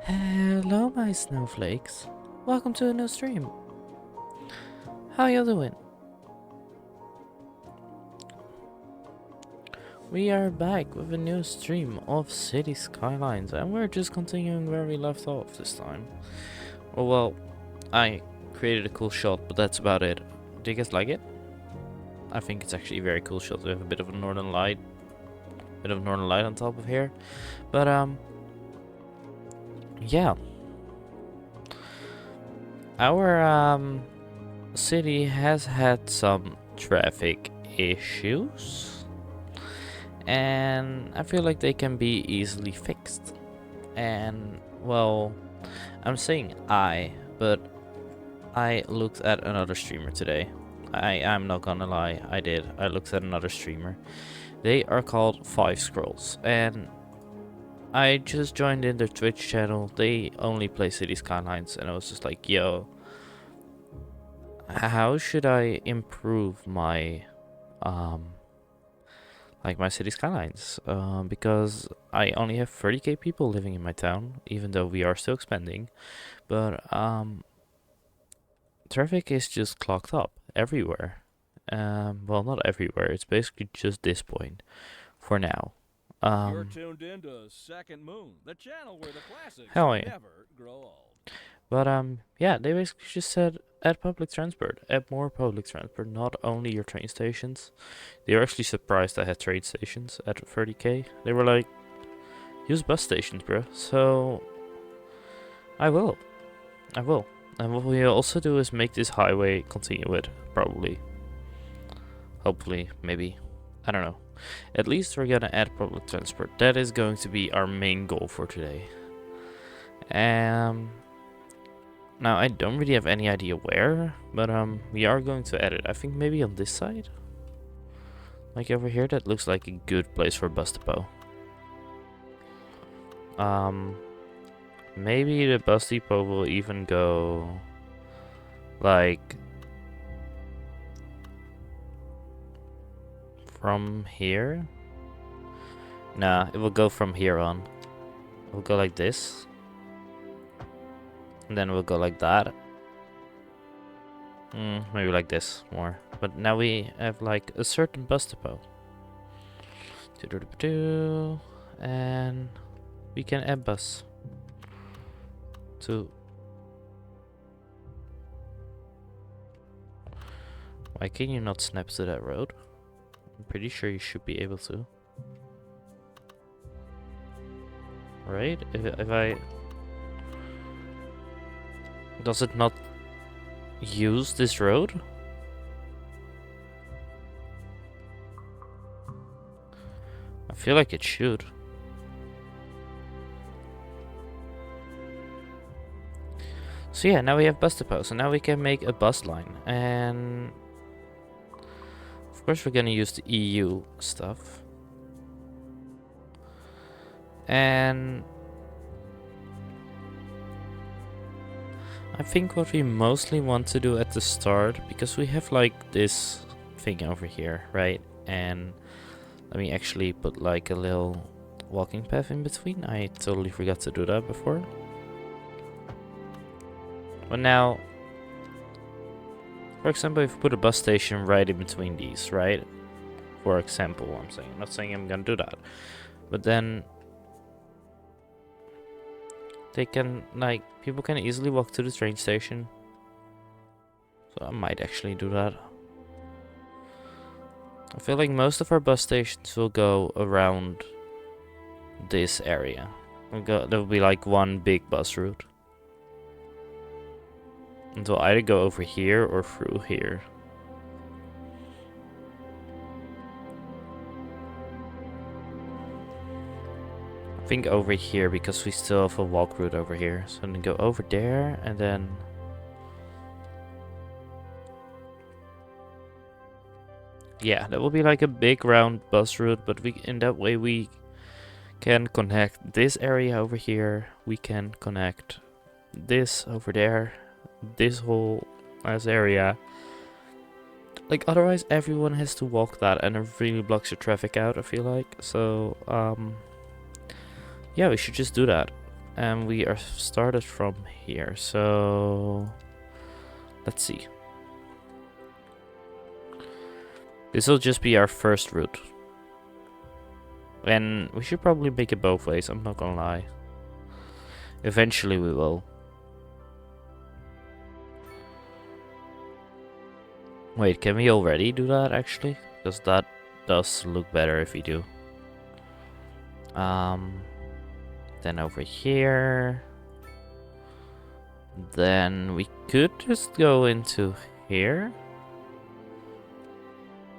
Hello, my snowflakes. Welcome to a new stream. How you doing? We are back with a new stream of City Skylines, and we're just continuing where we left off this time. Oh well, I created a cool shot, but that's about it. Do you guys like it? I think it's actually a very cool shot. We have a bit of a northern light, on top of here, but yeah. Our city has had some traffic issues, and I feel like they can be easily fixed. And well, I'm saying but I looked at another streamer today. I'm not gonna lie, I did. I looked at another streamer. They are called 5Scrolls, and I just joined in their Twitch channel. They only play City Skylines, and I was just like, yo, how should I improve my like my City Skylines? Because I only have 30k people living in my town, even though we are still expanding. But traffic is just clogged up everywhere. Well, not everywhere. It's basically just this point for now. You're tuned into Second Moon, the channel where the classics Hell yeah. never grow old. But yeah, they basically just said add public transport, add more public transport, not only your train stations. They were actually surprised I had train stations at 30k. They were like, use bus stations, bro. So I will. And what we'll also do is make this highway continue it, probably. Hopefully, maybe. I don't know. At least we're gonna add public transport. That is going to be our main goal for today. Now I don't really have any idea where, but we are going to add it. I think maybe on this side. Like over here, that looks like a good place for a bus depot. Maybe the bus depot will even go like from here. Nah, it will go from here on. It will go like this. And then we'll go like that. Maybe like this more. But now we have like a certain bus depot. And we can add bus to. Why can you not snap to that road? I'm pretty sure you should be able to. Right? If I... Does it not use this road? I feel like it should. So yeah, now we have bus depot. So now we can make a bus line. And of course we're gonna use the EU stuff. And I think what we mostly want to do at the start, because we have like this thing over here, right? And let me actually put like a little walking path in between. I totally forgot to do that before. But now, for example, if we put a bus station right in between these, right? For example, I'm saying, I'm not saying I'm gonna do that, but then they can, like, people can easily walk to the train station. So I might actually do that. I feel like most of our bus stations will go around this area. There will be like one big bus route. And we'll either go over here or through here. I think over here because we still have a walk route over here. So I'm gonna go over there and then... Yeah, that will be like a big round bus route, but in that way we can connect this area over here. We can connect this over there. This whole nice area. Like otherwise everyone has to walk that and it really blocks your traffic out, I feel like. So yeah, we should just do that. And we are started from here, so let's see. This will just be our first route. And we should probably make it both ways, I'm not gonna lie. Eventually we will. Wait, can we already do that actually? Because that does look better if we do. Then over here. Then we could just go into here.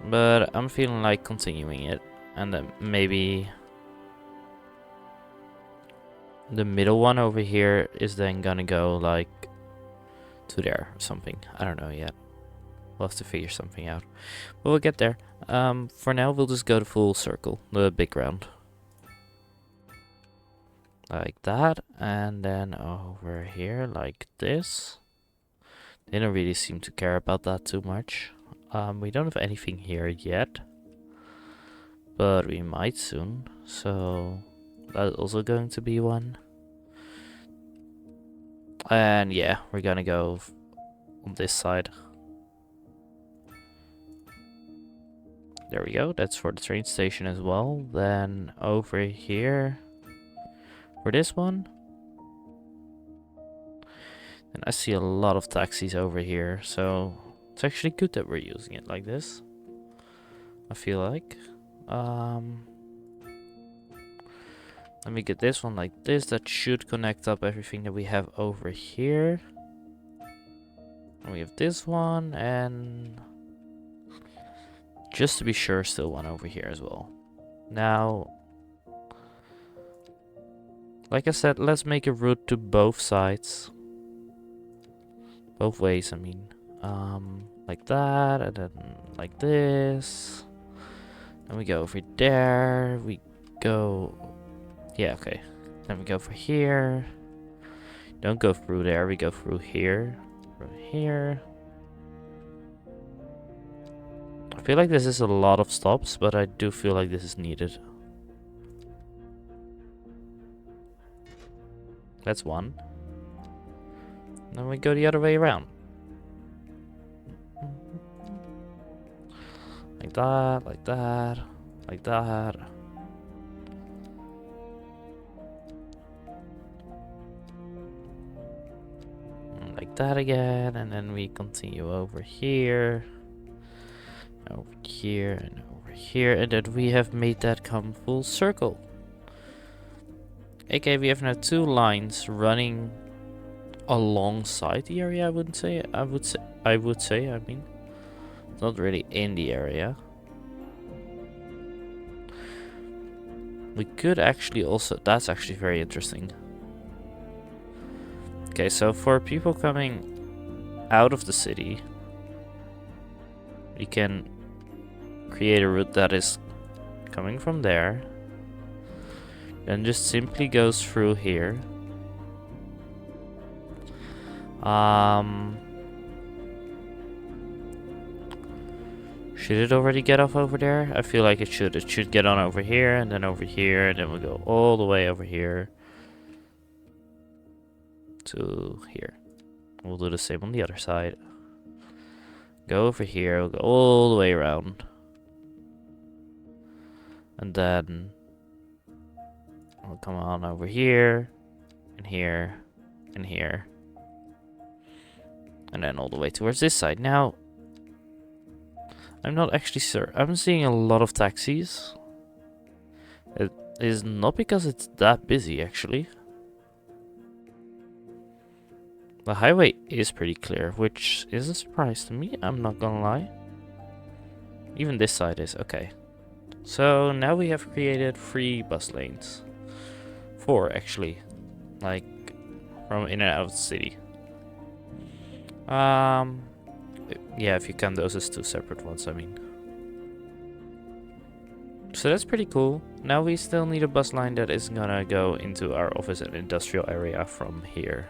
But I'm feeling like continuing it. And then maybe the middle one over here is then gonna go like to there or something. I don't know yet. We'll have to figure something out. But we'll get there. For now, we'll just go the full circle, the big round. Like that. And then over here, like this. They don't really seem to care about that too much. We don't have anything here yet. But we might soon. So that's also going to be one. And yeah, we're gonna go on this side. There we go, that's for the train station as well. Then over here for this one. And I see a lot of taxis over here, so it's actually good that we're using it like this, I feel like. Let me get this one like this. That should connect up everything that we have over here. And we have this one, and just to be sure, still one over here as well. Now, like I said, let's make a route to both sides. Both ways, I mean. Like that, and then like this. And we go over there. We go... Yeah, okay. Then we go for here. Don't go through there, we go through here. From here. I feel like this is a lot of stops, but I do feel like this is needed. That's one. Then we go the other way around. Like that, like that, like that. Like that again, and then we continue over here. Over here, and over here, and then we have made that come full circle. Okay, we have now two lines running alongside the area. I would say. I mean, it's not really in the area. We could actually also. That's actually very interesting. Okay, so for people coming out of the city, we can create a route that is coming from there. And just simply goes through here. Should it already get off over there? I feel like it should. It should get on over here, and then over here, and then we'll go all the way over here to here. We'll do the same on the other side. Go over here, we'll go all the way around. And then we'll come on over here, and here, and here. And then all the way towards this side. Now, I'm not actually sure. I'm seeing a lot of taxis. It is not because it's that busy, actually. The highway is pretty clear, which is a surprise to me, I'm not gonna lie. Even this side is, okay. So now we have created 3 bus lanes. 4 actually. Like, from in and out of the city. Yeah, if you count those as 2 separate ones, I mean. So that's pretty cool. Now we still need a bus line that is gonna go into our office and industrial area from here.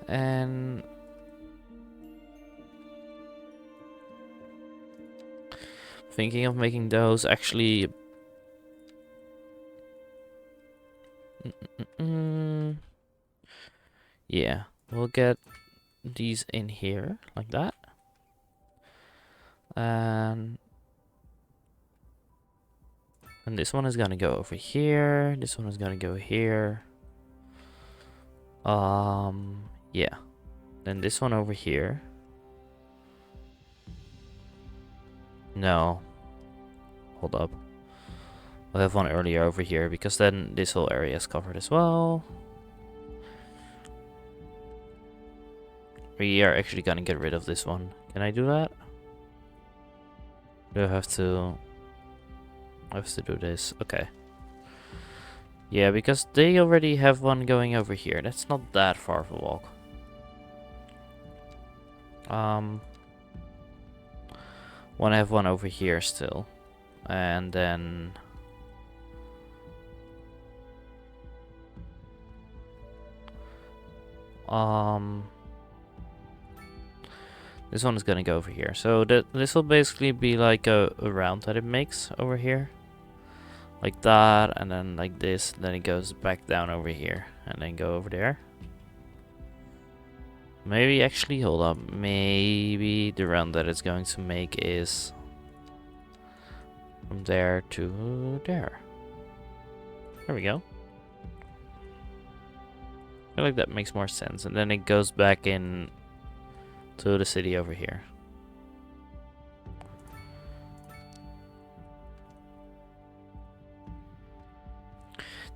And thinking of making those actually Yeah, we'll get these in here like that. And this one is gonna go over here. This one is gonna go here. Yeah. Then this one over here. No. Hold up. We'll have one earlier over here because then this whole area is covered as well. We are actually gonna get rid of this one. Can I do that? Do I have to do this? Okay. Yeah, because they already have one going over here. That's not that far of a walk. Want to have one over here still, and then this one is gonna go over here. So this will basically be like a round that it makes over here, like that, and then like this. Then it goes back down over here, and then go over there. Maybe actually, hold up. Maybe the round that it's going to make is from there to there. There we go. I feel like that makes more sense. And then it goes back in to the city over here.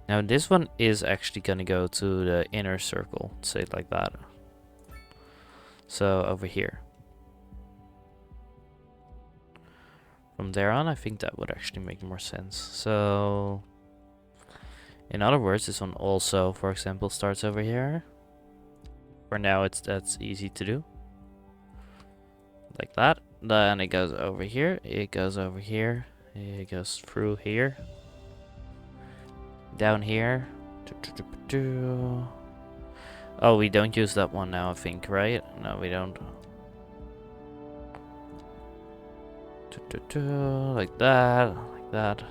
Now this one is actually gonna go to the inner circle, say it like that. So over here. From there on, I think that would actually make more sense. So, in other words, this one also, for example, starts over here. For now, that's easy to do. Like that. Then it goes over here. It goes over here. It goes through here. Down here. Oh, we don't use that one now, I think, right? No, we don't. Like that, like that.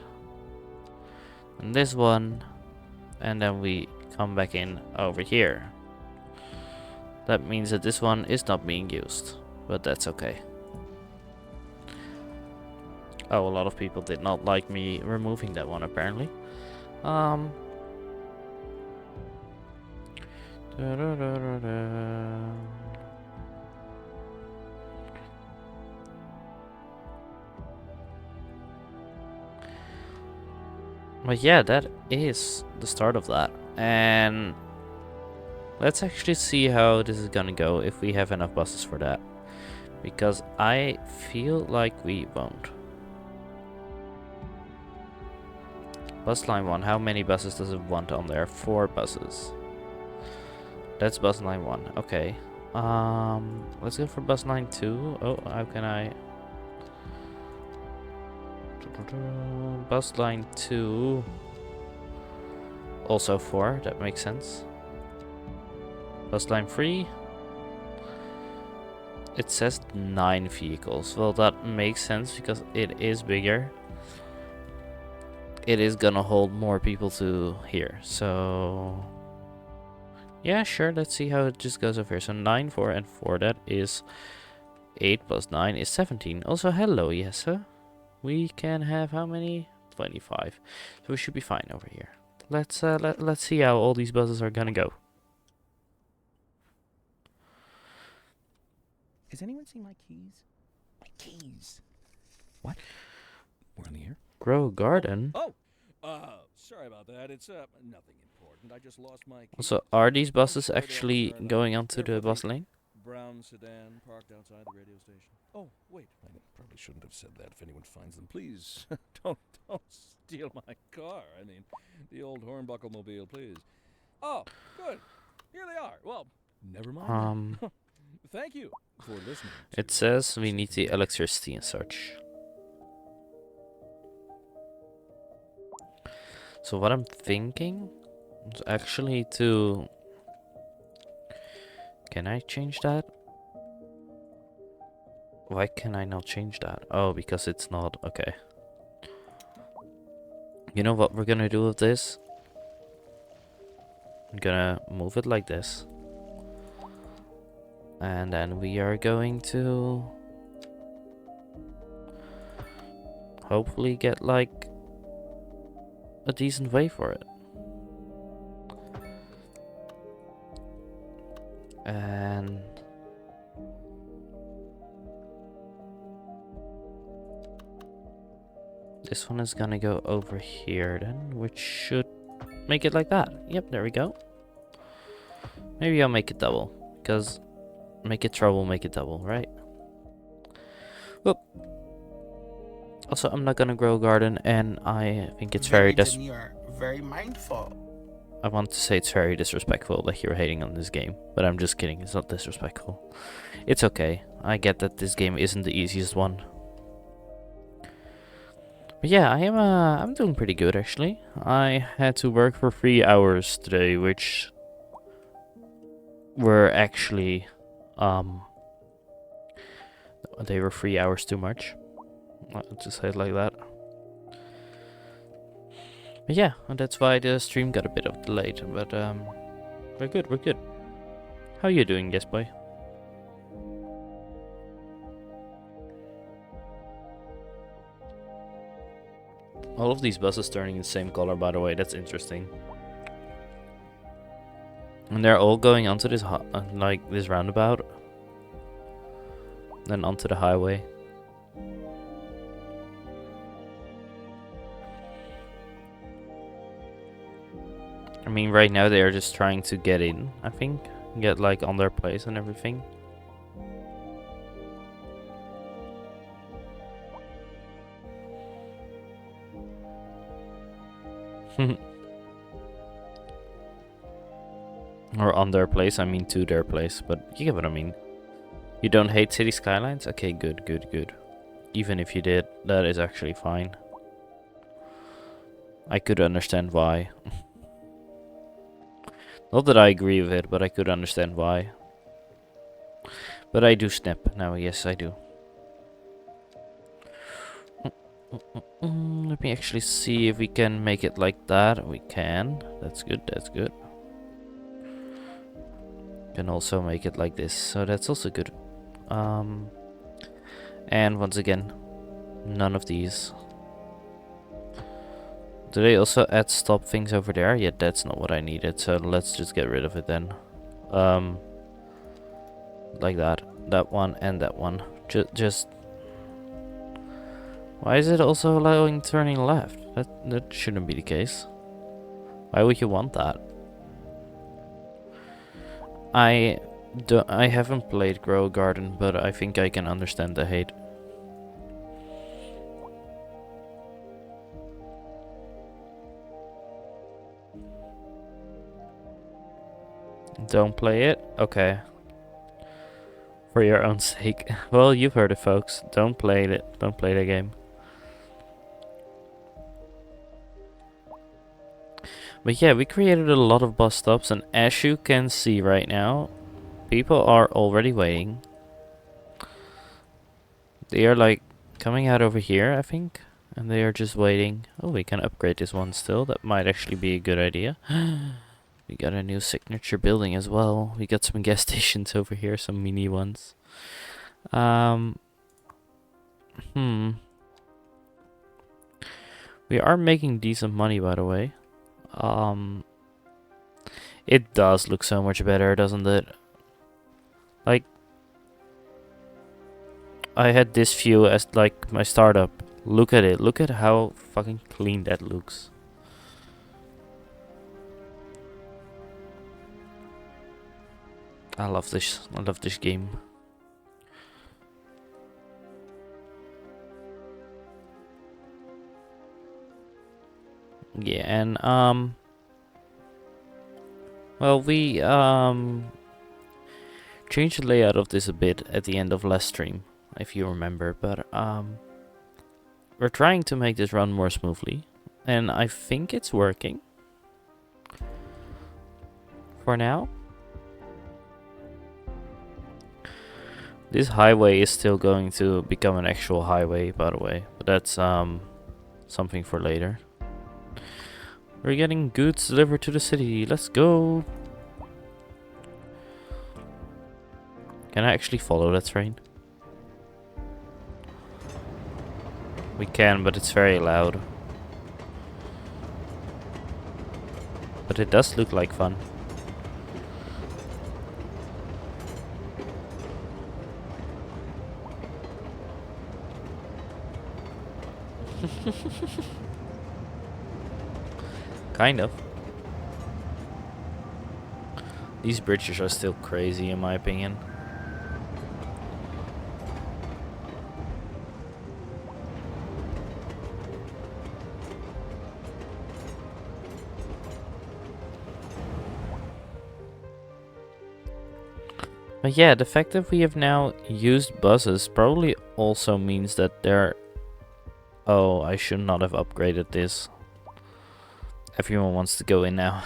And this one. And then we come back in over here. That means that this one is not being used, but that's okay. Oh, a lot of people did not like me removing that one, apparently. But yeah, that is the start of that. And let's actually see how this is gonna go if we have enough buses for that. Because I feel like we won't. Bus line 1, how many buses does it want on there? 4 buses. That's bus line 1, okay. Let's go for bus line 2. Oh, how can I... Bus line 2. Also 4, that makes sense. Bus line 3. It says 9 vehicles. Well, that makes sense because it is bigger. It is gonna hold more people to here. So yeah, sure, let's see how it just goes over here. So 9, 4, and 4, that is 8 plus 9 is 17. Also, hello, yes, sir. We can have how many? 25. So we should be fine over here. Let's see how all these buses are gonna go. Has anyone seen my keys? My keys. What? We're in the air? Grow a garden. Oh, sorry about that. It's nothing important. I just lost my keys. Also, are these buses actually going onto the bus lane? Brown sedan parked outside the radio station. Oh, wait. I probably shouldn't have said that. If anyone finds them, please don't steal my car. I mean, the old hornbuckle mobile, please. Oh, good. Here they are. Well, never mind. Thank you for listening. It says we need the electricity and such. So what I'm thinking is actually to... Can I change that? Why can I not change that? Oh, because it's not... Okay. You know what we're gonna do with this? I'm gonna move it like this. And then we are going to hopefully get like a decent way for it. And this one is gonna go over here then, which should make it like that. Yep, there we go. Maybe I'll make it double, because make it trouble, make it double, right? Whoop. Also, I'm not gonna grow a garden, and I think it's very demure, very mindful. I want to say it's very disrespectful that you're hating on this game, but I'm just kidding. It's not disrespectful. It's okay. I get that this game isn't the easiest one. But yeah, I'm doing pretty good actually. I had to work for 3 hours today, which were actually they were 3 hours too much. I'll just say it like that. But yeah, and that's why the stream got a bit of delayed, but we're good, we're good. How you doing, guest boy? All of these buses turning the same color, by the way, that's interesting. And they're all going onto this like this roundabout, then onto the highway. I mean, right now they are just trying to get in, I think. Get like on their place and everything. Or on their place, I mean to their place, but you get what I mean. You don't hate City Skylines? Okay, good, good, good. Even if you did, that is actually fine. I could understand why. Not that I agree with it, but I could understand why. But I do snip now, yes I do. Let me actually see if we can make it like that. We can. That's good, that's good. Can also make it like this, so that's also good. And once again, none of these. Do they also add stop things over there? Yeah, that's not what I needed, so let's just get rid of it then. Like that. That one and that one. Just... Why is it also allowing turning left? That shouldn't be the case. Why would you want that? I haven't played Grow a Garden, but I think I can understand the hate. Don't play it? Okay. For your own sake. Well, you've heard it, folks. Don't play it. Don't play the game. But yeah, we created a lot of bus stops, and as you can see right now, people are already waiting. They are like coming out over here, I think, and they are just waiting. Oh, we can upgrade this one still. That might actually be a good idea. We got a new signature building as well. We got some gas stations over here, some mini ones. We are making decent money, by the way. It does look so much better, doesn't it? Like, I had this view as like my startup. Look at it. Look at how fucking clean that looks. I love this. I love this game. Yeah, and well, we changed the layout of this a bit at the end of last stream, if you remember, but we're trying to make this run more smoothly, and I think it's working for now. This highway is still going to become an actual highway, by the way, but that's something for later. We're getting goods delivered to the city. Let's go. Can I actually follow that train? We can, but it's very loud. But it does look like fun. Kind of. These bridges are still crazy in my opinion. But yeah, the fact that we have now used buses probably also means that they're... Oh, I should not have upgraded this. Everyone wants to go in now.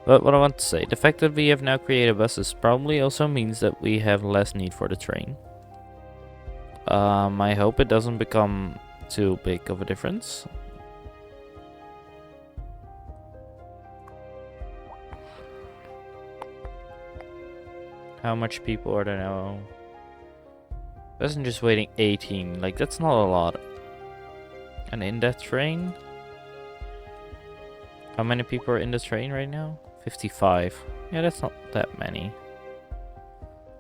But what I want to say, the fact that we have now created buses probably also means that we have less need for the train. I hope it doesn't become too big of a difference. How much people are there now? Passengers waiting 18, like that's not a lot. And in that train? How many people are in the train right now? 55. Yeah, that's not that many.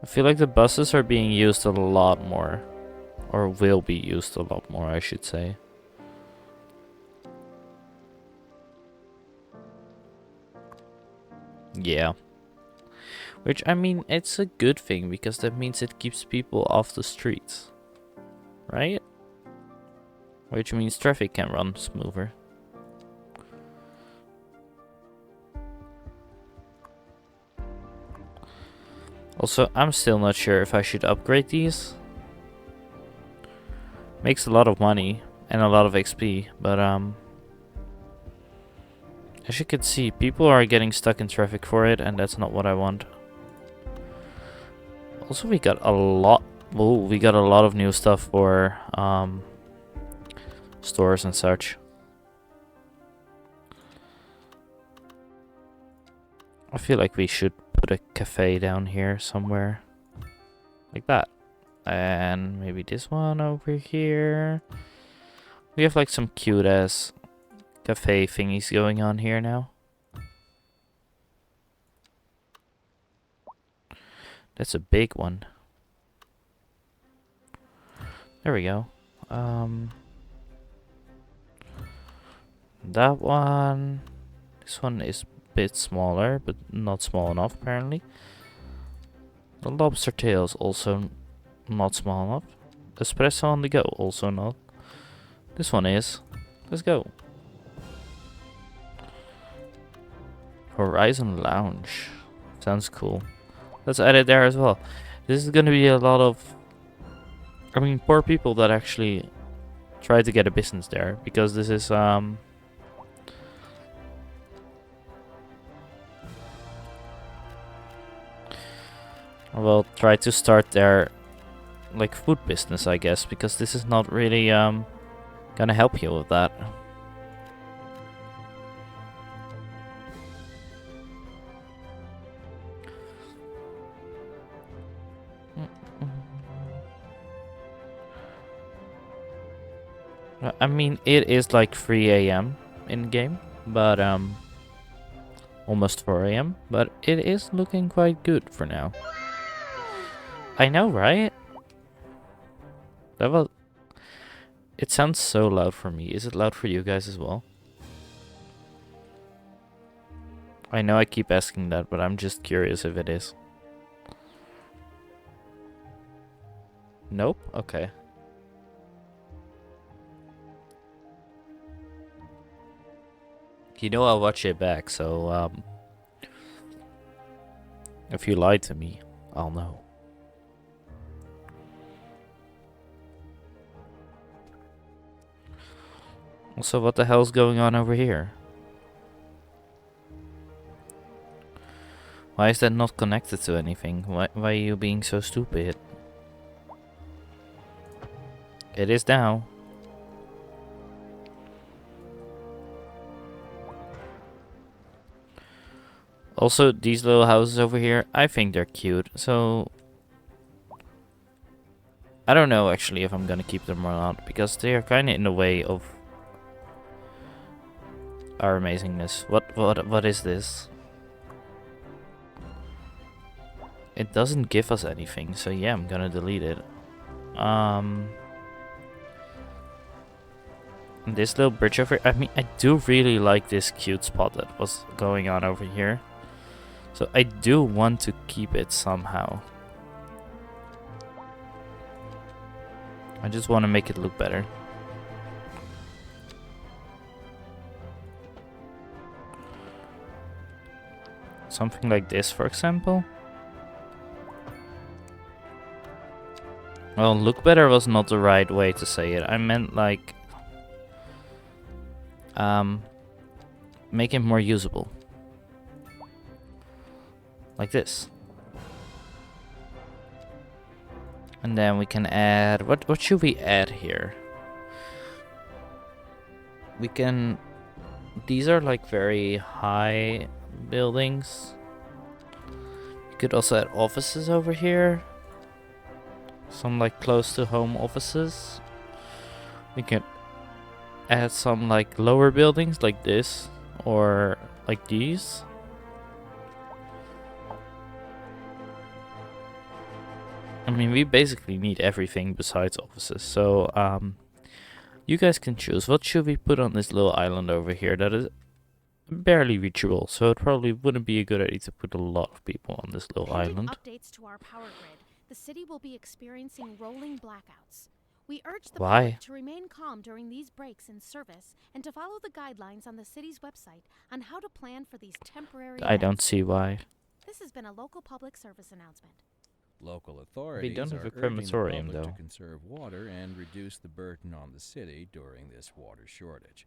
I feel like the buses are being used a lot more. Or will be used a lot more, I should say. Yeah. Which, I mean, it's a good thing, because that means it keeps people off the streets. Right? Which means traffic can run smoother. Also, I'm still not sure if I should upgrade these. Makes a lot of money and a lot of XP, but as you can see, people are getting stuck in traffic for it, and that's not what I want. Also, we got a lot. Oh, we got a lot of new stuff for stores and such. I feel like we should put a cafe down here somewhere, like that, and maybe this one over here. We have like some cute ass cafe thingies going on here now. That's a big one. There we go. That one. This one is a bit smaller, but not small enough apparently. The lobster tails also not small enough. Espresso on the go also not. This one is. Let's go. Horizon Lounge. Sounds cool. Let's add it there as well. This is gonna be a lot of... I mean, poor people that actually try to get a business there. Because this is, well, try to start their, like, food business, I guess. Because this is not really, gonna help you with that. I mean, it is like 3 a.m. in game, but almost 4 a.m. But it is looking quite good for now. I know, right? That was... It sounds so loud for me. Is it loud for you guys as well? I know I keep asking that, but I'm just curious if it is. Nope? Okay. You know I'll watch it back, so if you lied to me, I'll know. Also, what the hell's going on over here? Why is that not connected to anything? Why are you being so stupid? It is now. Also, these little houses over here, I think they're cute. So I don't know actually if I'm gonna keep them or not, because they are kind of in the way of our amazingness. What is this? It doesn't give us anything, so yeah, I'm gonna delete it. This little bridge over, I mean, I do really like this cute spot that was going on over here. So I do want to keep it somehow. I just want to make it look better. Something like this, for example. Well, look better was not the right way to say it. I meant like make it more usable. Like this. And then we can add, what should we add here? We can, these are like very high buildings. You could also add offices over here. Some like close to home offices. We can add some like lower buildings like this or like these. I mean, we basically need everything besides offices. So you guys can choose. What should we put on this little island over here that is barely reachable? So it probably wouldn't be a good idea to put a lot of people on this little Pending island. updates to our power grid, the city will be experiencing rolling blackouts. We urge the Why? public to remain calm during these breaks in service and to follow the guidelines on the city's website on how to plan for these temporary I don't events. see why. This has been a local public service announcement. Local authorities don't have are a urging the crematorium, public though. to conserve water and reduce the burden on the city during this water shortage.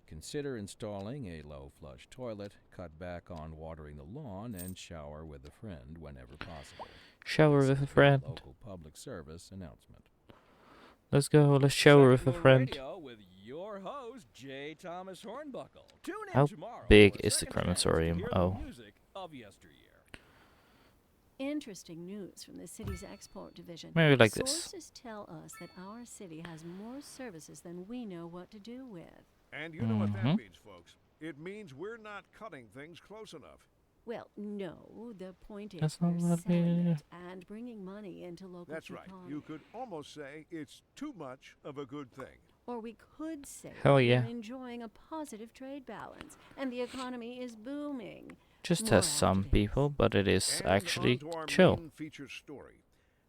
Consider installing a low flush toilet, cut back on watering the lawn, and shower with a friend whenever possible. Shower This with a has been friend. Local public service announcement. Let's go. Let's shower with a Second Moon friend. Radio with your host, J. Thomas Hornbuckle. Tune in How tomorrow big for a is the second chance to crematorium? hear Oh. the music of yesteryear. Interesting news from the city's export division. Maybe like this. Sources tell us that our city has more services than we know what to do with. And you know what Mhm. that means, folks. It means we're not cutting things close enough. Well, no, the point is That's not we're what selling we- it and bringing money into local That's right. economy. You could almost say it's too much of a good thing. Or we could say Hell we're yeah. enjoying a positive trade balance and the economy is booming. Just More has after some this. people, but it is And actually on to our chill. main featured story.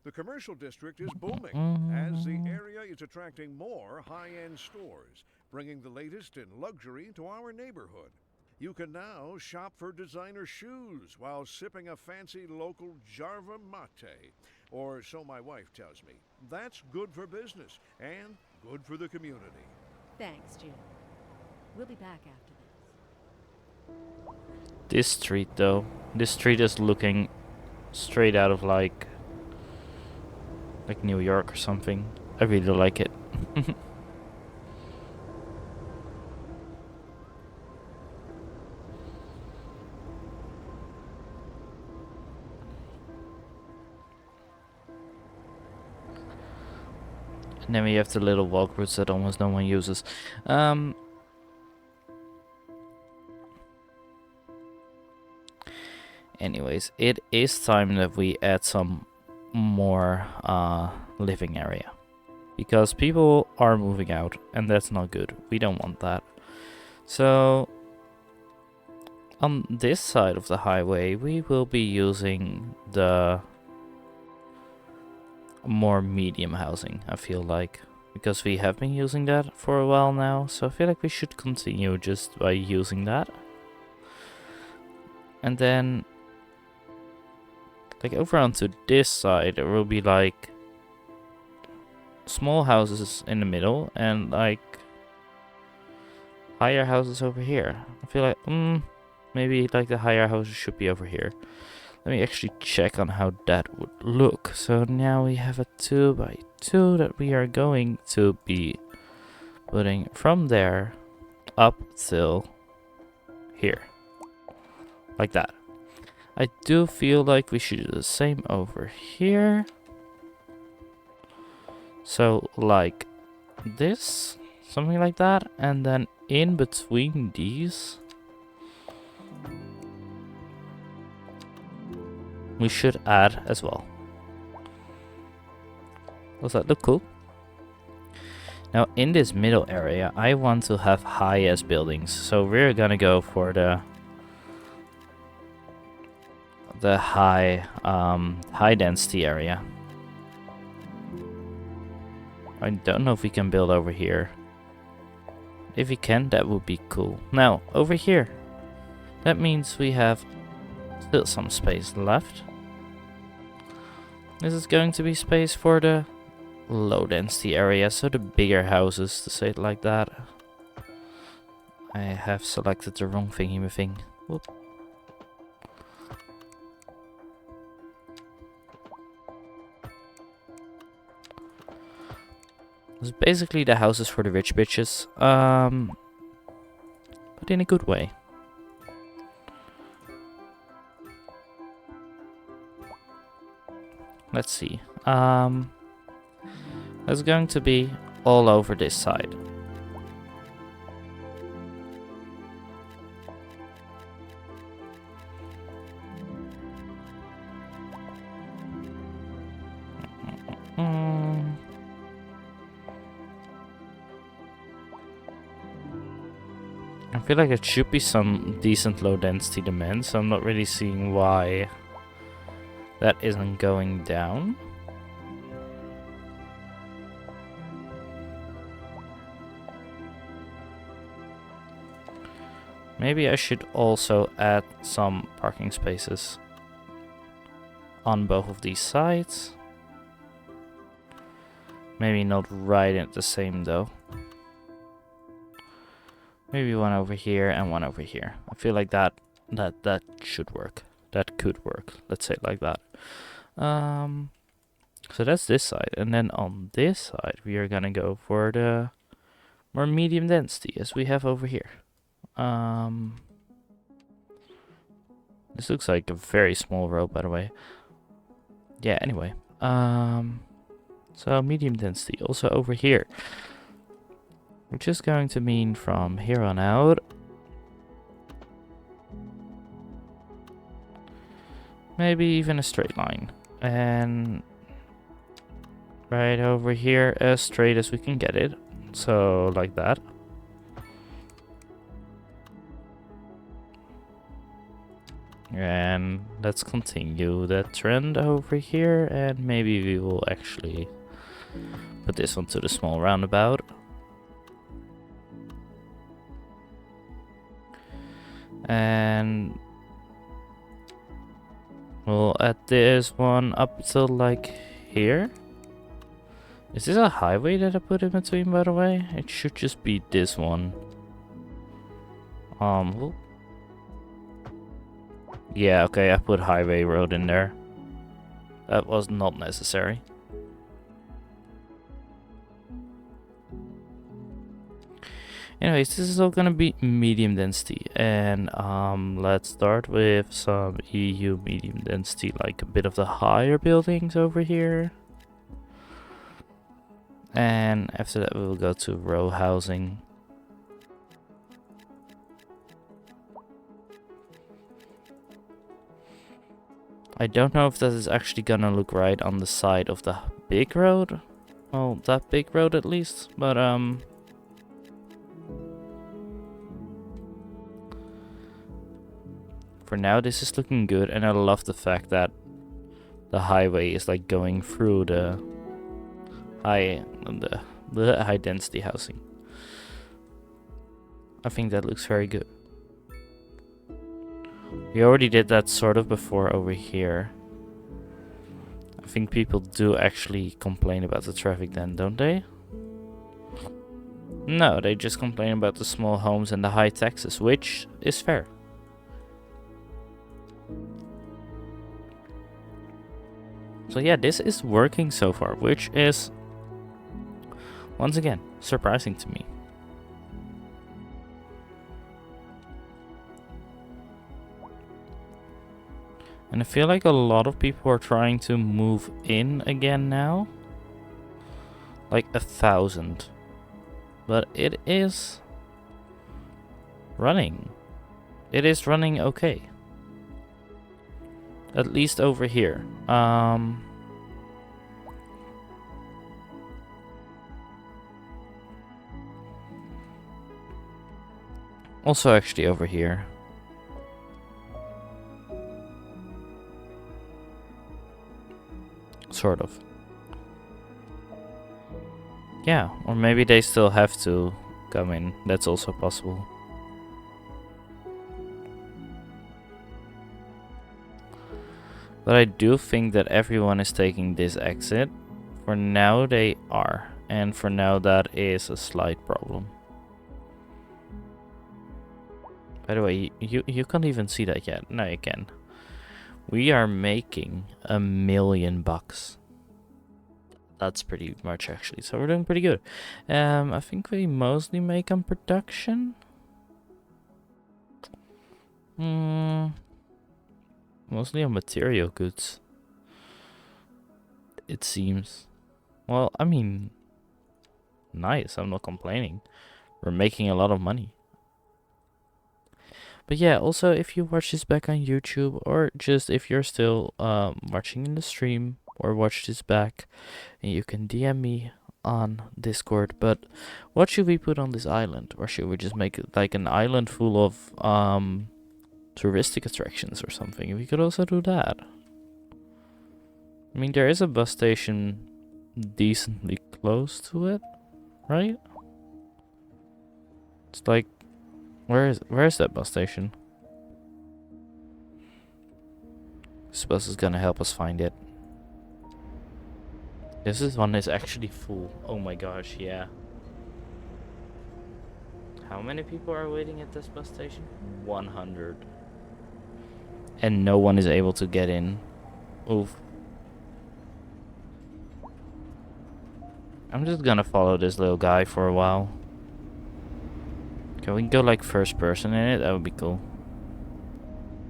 The commercial district is booming as the Mm. area is attracting more high-end stores, bringing the latest in luxury to our neighborhood. You can now shop for designer shoes while sipping a fancy local Jarva mate, or so my wife tells me. That's good for business and good for the community. Thanks, Jim. We'll be back after this. This street, though. This street is looking straight out of like New York or something. I really like it. And then we have the little walk routes that almost no one uses. Anyways, it is time that we add some more living area. Because people are moving out, and that's not good. We don't want that. So, on this side of the highway, we will be using the more medium housing, I feel like. Because we have been using that for a while now, so I feel like we should continue just by using that. And then, like over onto this side, there will be like small houses in the middle and like higher houses over here. I feel like, maybe like the higher houses should be over here. Let me actually check on how that would look. So now we have a 2x2 that we are going to be putting from there up till here. Like that. I do feel like we should do the same over here. So like this, something like that, and then in between these we should add as well. Does that look cool? Now in this middle area I want to have high-S buildings, so we're gonna go for the high density area. I don't know if we can build over here. If we can, that would be cool. Now over here, that means we have still some space left. This is going to be space for the low density area, so the bigger houses, to say it like that. I have selected the wrong thingy-ma-thing. Whoop. It's basically the houses for the rich bitches, but in a good way. Let's see. It's going to be all over this side. I feel like it should be some decent low density demand, so I'm not really seeing why that isn't going down. Maybe I should also add some parking spaces on both of these sides. Maybe not right at the same though. Maybe one over here and one over here. I feel like that should work. That could work. Let's say it like that. So that's this side, and then on this side we are gonna go for the more medium density as we have over here. This looks like a very small road, by the way. Yeah. Anyway. So medium density also over here. Which is going to mean from here on out, maybe even a straight line. And right over here as straight as we can get it. So like that. And let's continue that trend over here, and maybe we will actually put this onto the small roundabout. And we'll add this one up till like here. Is this a highway that I put in between, by the way? It should just be this one. Yeah, okay, I put highway road in there. That was not necessary. Anyways, this is all gonna be medium density, and let's start with some EU medium density, like a bit of the higher buildings over here. And after that we will go to row housing. I don't know if that is actually gonna look right on the side of the big road. Well, that big road at least, but for now this is looking good, and I love the fact that the highway is like going through the high density housing. I think that looks very good. We already did that sort of before over here. I think people do actually complain about the traffic then, don't they? No, they just complain about the small homes and the high taxes, which is fair. So yeah, this is working so far, which is, once again, surprising to me. And I feel like a lot of people are trying to move in again now. Like 1,000. But it is running. It is running okay. At least over here. Also actually over here. Sort of. Yeah, or maybe they still have to come in. That's also possible. But I do think that everyone is taking this exit. For now they are. And for now that is a slight problem. By the way, you can't even see that yet. No, you can. We are making $1 million. That's pretty much actually. So we're doing pretty good. I think we mostly make on production. Mostly on material goods. It seems. Well, I mean, nice. I'm not complaining. We're making a lot of money. But yeah, also if you watch this back on YouTube, or just if you're still watching in the stream, or watch this back, and you can DM me on Discord. But what should we put on this island? Or should we just make it like an island full of touristic attractions or something? We could also do that. I mean, there is a bus station decently close to it, right? It's like, where is that bus station? This bus is gonna help us find it. This one is actually full. Oh my gosh, yeah. How many people are waiting at this bus station? 100. And no one is able to get in. Oof. I'm just gonna follow this little guy for a while. Can we go like first person in it? That would be cool.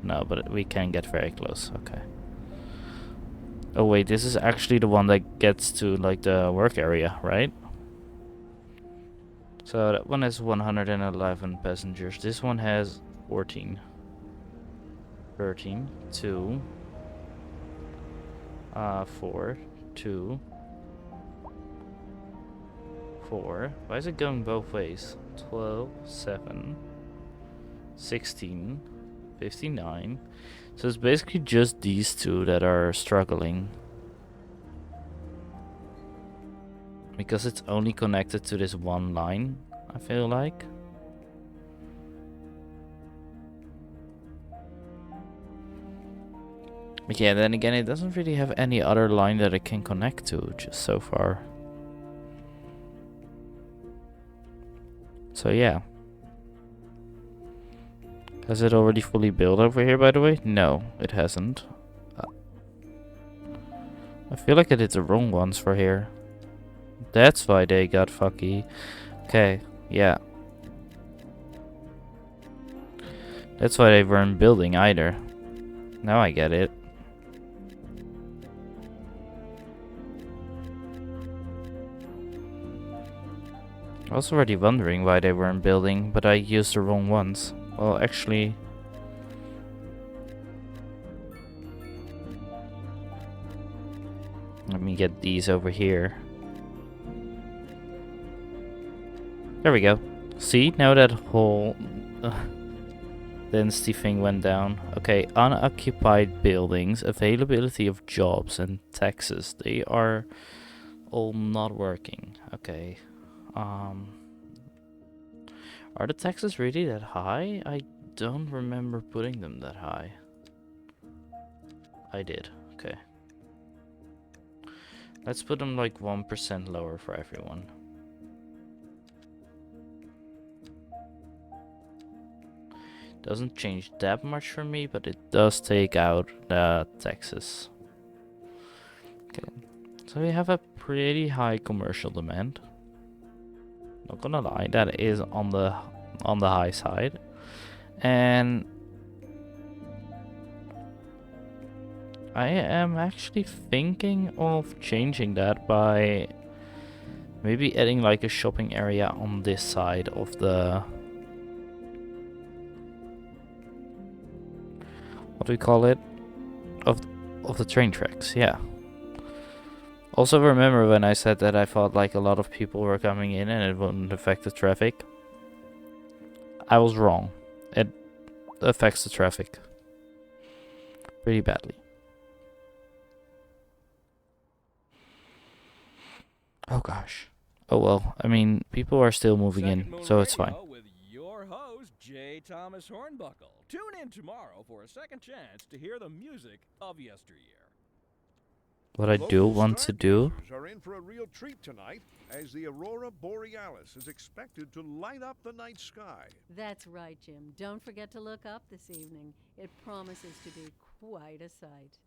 No, but we can get very close. Okay. Oh wait, this is actually the one that gets to like the work area, right? So that one has 111 passengers. This one has 14. 13, 2, 4, 2, 4. Why is it going both ways? 12, 7, 16, 59. So it's basically just these two that are struggling. Because it's only connected to this one line, I feel like. But yeah, then again, it doesn't really have any other line that it can connect to, just so far. So yeah. Has it already fully built over here, by the way? No, it hasn't. I feel like I did the wrong ones for here. That's why they got fucky. Okay, yeah. That's why they weren't building either. Now I get it. I was already wondering why they weren't building, but I used the wrong ones. Well, actually... let me get these over here. There we go. See, now that whole density thing went down. Okay, unoccupied buildings, availability of jobs, and taxes. They are all not working. Okay. Are the taxes really that high? I don't remember putting them that high. I did. Okay. Let's put them like 1% lower for everyone. Doesn't change that much for me, but it does take out the taxes. Okay. So we have a pretty high commercial demand. Not gonna lie, that is on the high side. And I am actually thinking of changing that by maybe adding like a shopping area on this side of the... what do we call it? Of the train tracks, yeah. Also remember when I said that I thought like a lot of people were coming in and it wouldn't affect the traffic? I was wrong. It affects the traffic pretty badly. Oh gosh. Oh well, I mean, people are still moving in, so it's fine. With your host, J. Thomas Hornbuckle. Tune in tomorrow for a second chance to hear the music of yesteryear. What I do want to do... are in for a real treat tonight, as the aurora borealis is expected to light up the night sky. That's right, Jim. Don't forget to look up this evening. It promises to be quite a sight.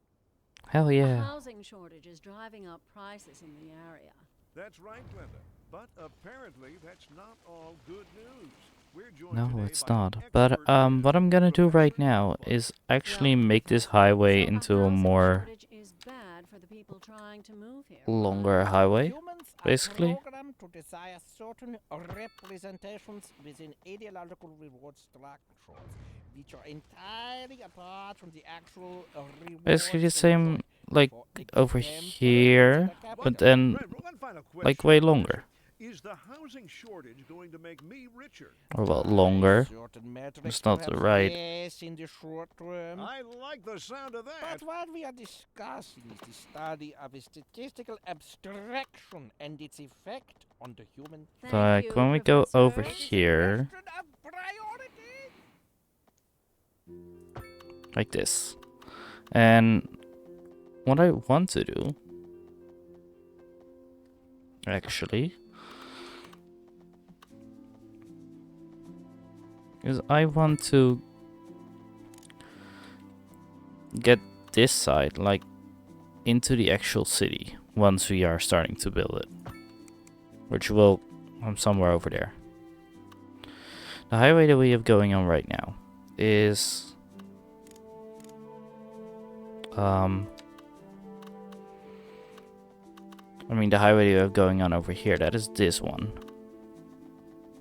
Hell The yeah. housing shortage is driving up prices in the area. That's right, Glenda. But apparently that's not all good news. We're joined No, today it's by an not. But expert what I'm gonna do in right now is actually make this highway into a more Is bad for the people trying to move here. longer highway, Humans basically. are programmed to desire certain representations within ideological reward structures, which are entirely apart from the actual rewards. Basically the same, delivered. like, For over example, here, the but then, One final question. like, way longer. Is the housing shortage going to make me richer? Or, well, longer. Certain metrics It's not the perhaps right... Yes, in the short term. I like the sound of that. But what we are discussing is the study of a statistical abstraction and its effect on the human. Thank Like, you, when we go over Professor. here, Question of priority. like this. And what I want to do, actually, is I want to get this side, like, into the actual city once we are starting to build it. Which will come somewhere over there. The highway that we have going on right now is... I mean, the highway we have going on over here, that is this one.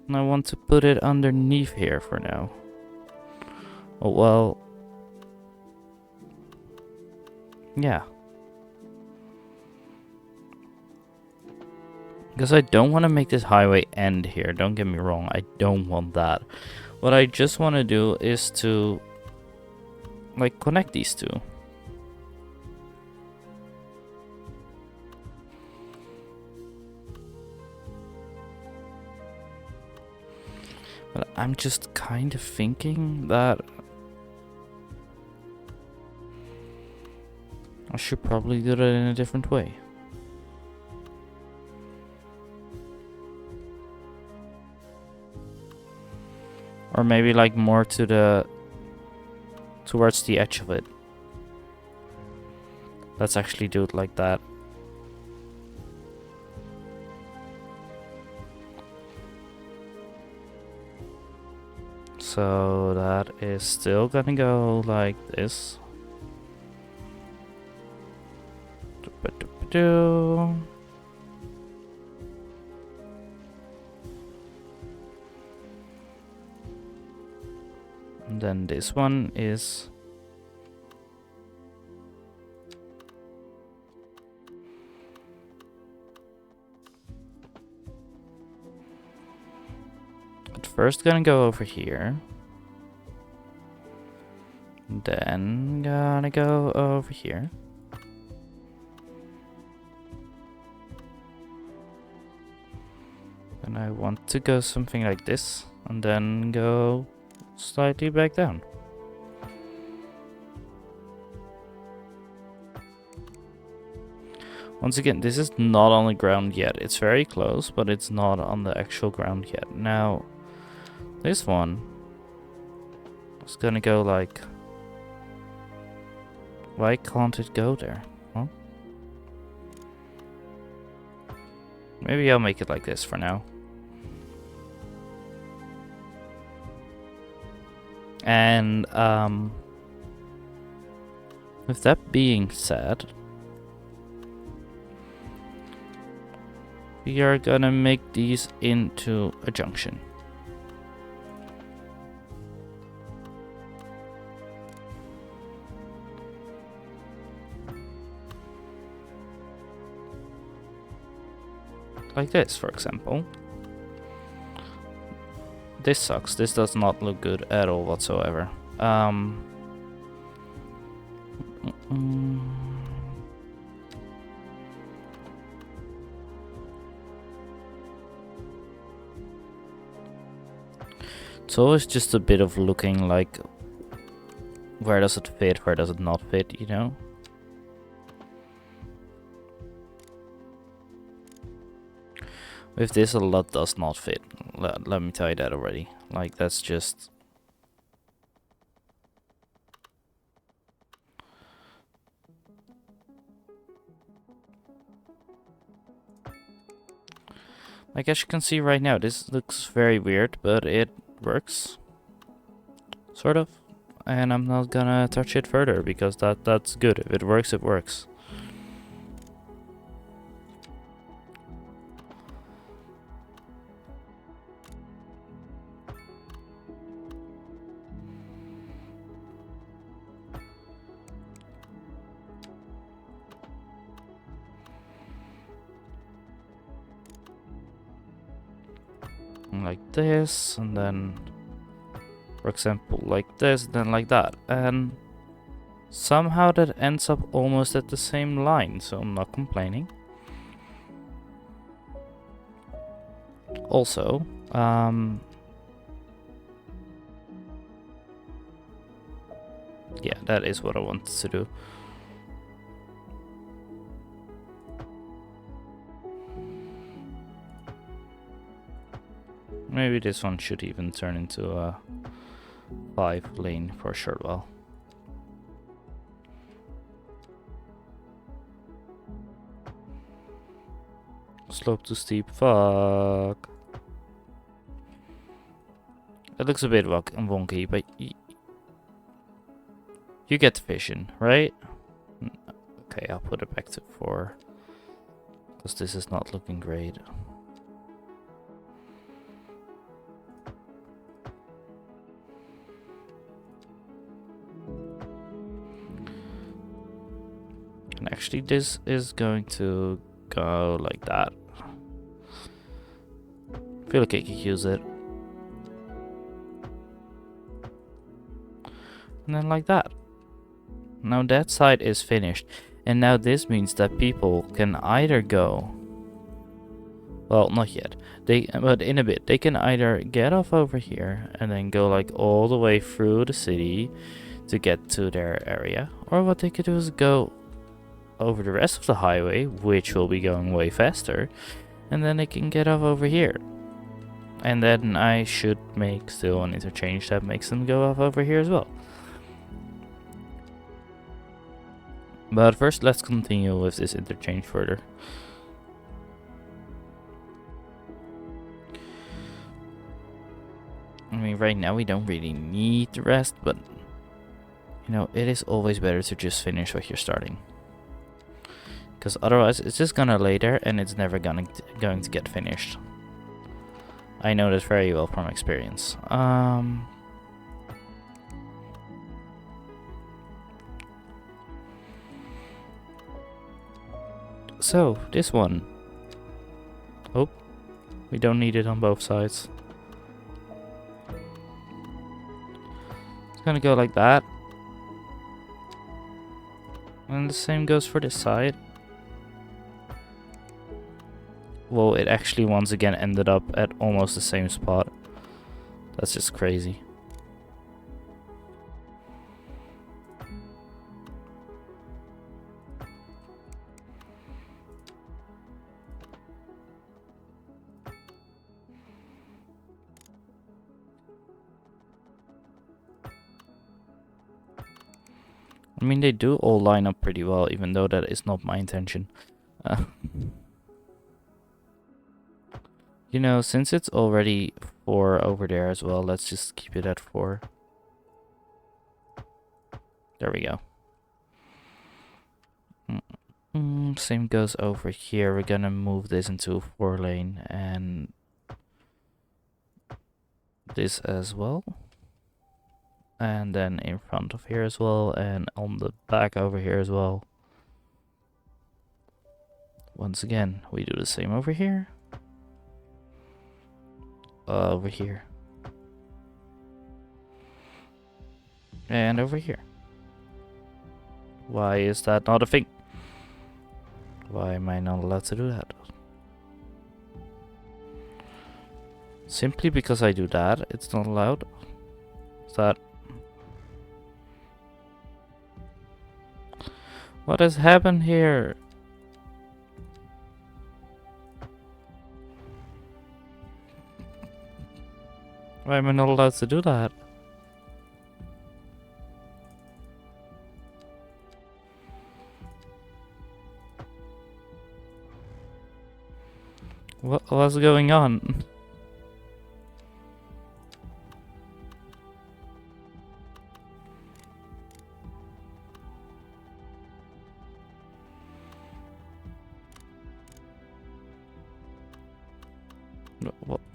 And I want to put it underneath here for now. Oh, well... yeah. Because I don't want to make this highway end here, don't get me wrong, I don't want that. What I just want to do is to, like, connect these two. But I'm just kind of thinking that I should probably do that in a different way. Or maybe like more to the towards the edge of it. Let's actually do it like that. So that is still gonna go like this. And then this one is at first gonna go over here. Then gonna go over here. And I want to go something like this, and then go slightly back down. Once again, this is not on the ground yet. It's very close, but it's not on the actual ground yet. Now, this one is gonna go like... why can't it go there? Huh? Maybe I'll make it like this for now. With that being said, we are gonna make these into a junction. Like this, for example. This sucks. This does not look good at all whatsoever. It's always just a bit of looking like, where does it fit, where does it not fit, you know? With this, a lot does not fit. Let me tell you that already. Like, that's just... Like, as you can see right now, this looks very weird, but it works. Sort of. And I'm not gonna touch it further, because that's good. If it works, it works. Like this, and then, for example, like this, then like that, and somehow that ends up almost at the same line, so I'm not complaining. Also, yeah, that is what I wanted to do. Maybe this one should even turn into a 5-lane for a short while. Slope too steep, fuck. It looks a bit wonky, but you get the vision, right? Okay, I'll put it back to 4. Because this is not looking great. And actually this is going to go like that. I feel like I could use it. And then like that. Now that side is finished. And now this means that people can either go... Well, not yet. But in a bit, they can either get off over here and then go like all the way through the city to get to their area. Or what they could do is go over the rest of the highway, which will be going way faster, and then they can get off over here. And then I should make still an interchange that makes them go off over here as well. But first, let's continue with this interchange further. I mean, right now we don't really need the rest, but you know, it is always better to just finish what you're starting. Because otherwise, it's just gonna lay there and it's never going to get finished. I know that very well from experience. So, this one. Oh, we don't need it on both sides. It's gonna go like that. And the same goes for this side. Well, it actually once again ended up at almost the same spot. That's just crazy. I mean, they do all line up pretty well, even though that is not my intention. You know, since it's already 4 over there as well, let's just keep it at 4. There we go. Same goes over here. We're gonna move this into a 4-lane and this as well. And then in front of here as well, and on the back over here as well. Once again, we do the same over here. Over here. And over here. Why is that not a thing? Why am I not allowed to do that? Simply because I do that, it's not allowed? Is that... What has happened here? Why am I not allowed to do that? What's going on?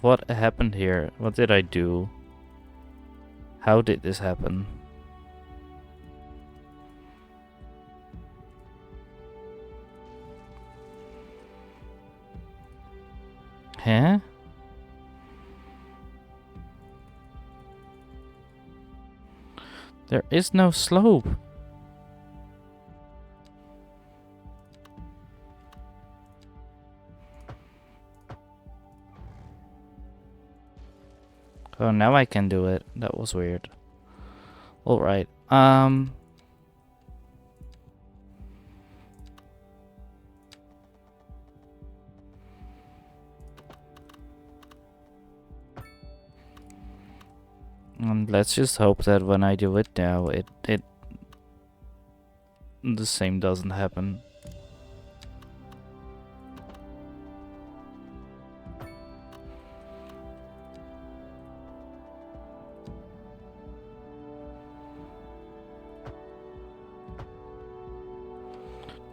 What happened here? What did I do? How did this happen? Huh? There is no slope. Oh, now I can do it. That was weird. Alright. And let's just hope that when I do it now, the same doesn't happen.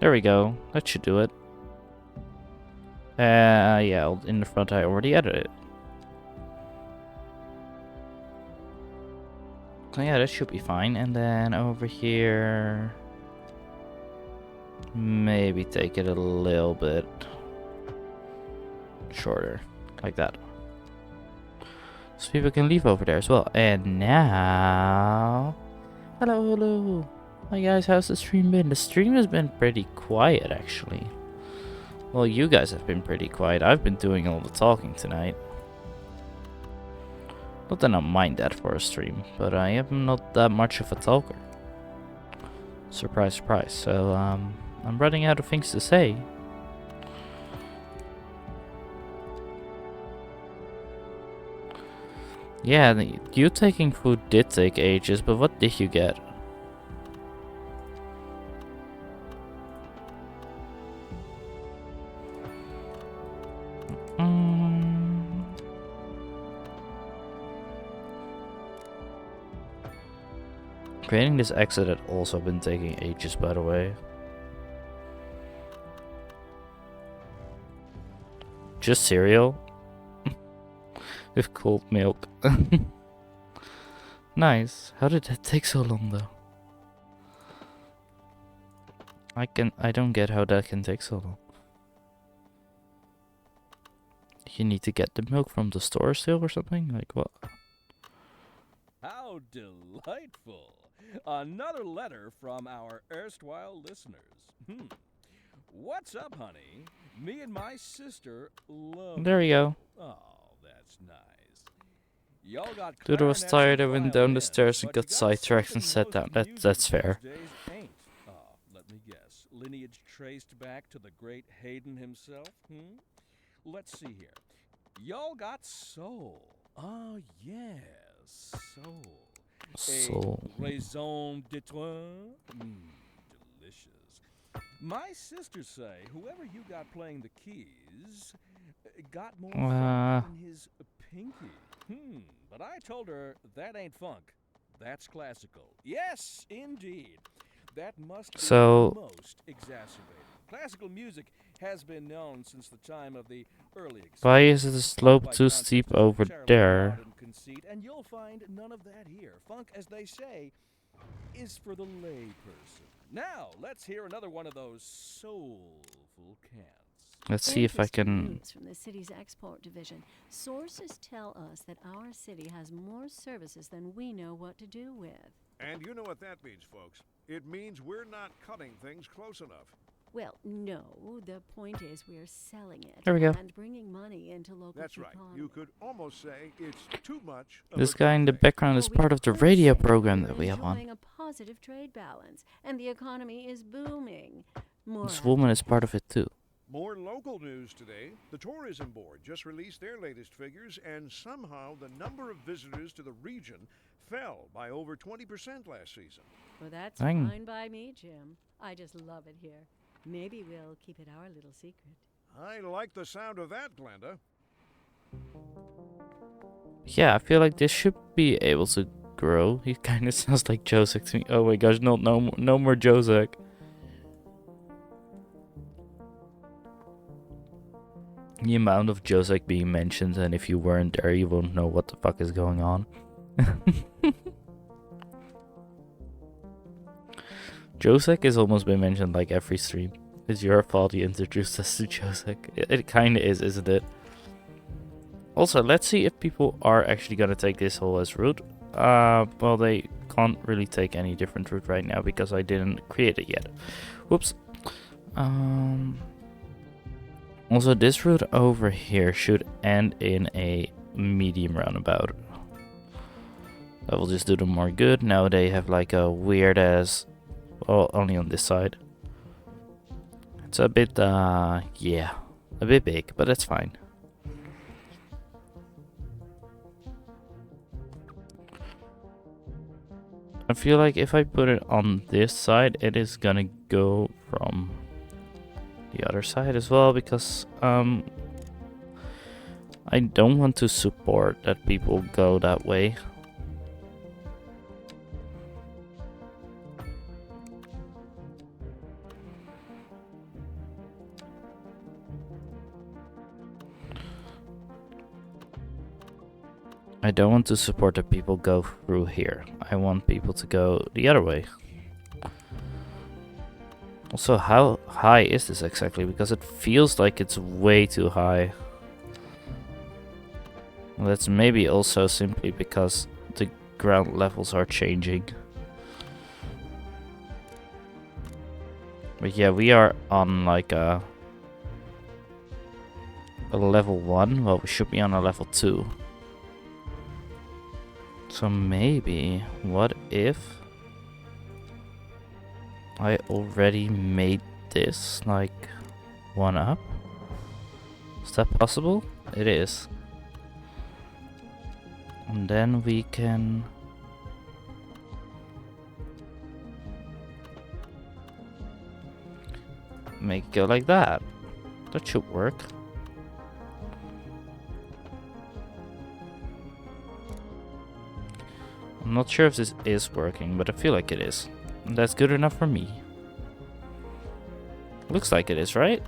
There we go. That should do it. Yeah, in the front I already added it. So yeah, that should be fine. And then over here, maybe take it a little bit shorter, like that. So people can leave over there as well. And now, hello. Hi guys, how's the stream been? The stream has been pretty quiet actually. Well, you guys have been pretty quiet. I've been doing all the talking tonight. Not that I mind that for a stream, but I am not that much of a talker. Surprise, surprise. So, I'm running out of things to say. Yeah, you taking food did take ages, but what did you get? Creating this exit had also been taking ages, by the way. Just cereal? With cold milk. Nice. How did that take so long, though? I don't get how that can take so long. You need to get the milk from the store still or something? Like what? How delightful! Another letter from our erstwhile listeners. What's up, honey? Me and my sister love. There we go. Oh, that's nice. Y'all got Dude was clarinets tired. I and went down the violins, stairs and but got you sidetracked and something sat down. most music That's fair. these days ain't. Let me guess. Lineage traced back to the great Haydn himself? Let's see here. Y'all got soul. Oh, yes, soul. Soul. A raison d'etre? Delicious. My sisters say whoever you got playing the keys got more funk than his pinky. But I told her that ain't funk. That's classical. Yes, indeed. That must be So, most exacerbated. Classical music has been known since the time of the early Why is the slope by too contrast, steep it's over charlatan there? and conceit, and you'll find none of that here. Funk, as they say, is for the layperson. Now, let's hear another one of those soulful cants. Let's see if I Interesting can. news from the city's export division. Sources tell us that our city has more services than we know what to do with. And you know what that means, folks. It means we're not cutting things close enough. Well, no. The point is we're selling it There we go. and bringing money into local That's right. economy. You could almost say it's too much of This a guy in the good thing. background is Or we part of the could radio say program we're that we have on. enjoying a positive trade balance, and the economy is booming. More This woman is part of it too. More local news today. The Tourism Board just released their latest figures, and somehow the number of visitors to the region fell by over 20% last season. Well, that's Dang. fine by me, Jim. I just love it here. Maybe we'll keep it our little secret. I like the sound of that, Glenda. Yeah, I feel like this should be able to grow. He kind of sounds like Josek to me. Oh my gosh, no more Josek. The amount of Josek being mentioned, and if you weren't there, you won't know what the fuck is going on. Josek has almost been mentioned like every stream. It's your fault you introduced us to Josek. It kind of is, isn't it? Also, let's see if people are actually gonna take this whole as route. Well, they can't really take any different route right now because I didn't create it yet. Whoops. Also, this route over here should end in a medium roundabout. That will just do them more good. Now they have like a weird ass. Well, only on this side. It's a bit, yeah, a bit big, but that's fine. I feel like if I put it on this side, it is gonna go from the other side as well, because I don't want to support that people go that way. I don't want to support that people go through here. I want people to go the other way. Also, how high is this exactly? Because it feels like it's way too high. Well, that's maybe also simply because the ground levels are changing. But yeah, we are on like a level 1. Well, we should be on a level 2. So maybe, what if I already made this like 1 up? Is that possible? It is. And then we can make it go like that. That should work. I'm not sure if this is working, but I feel like it is. And that's good enough for me. Looks like it is, right?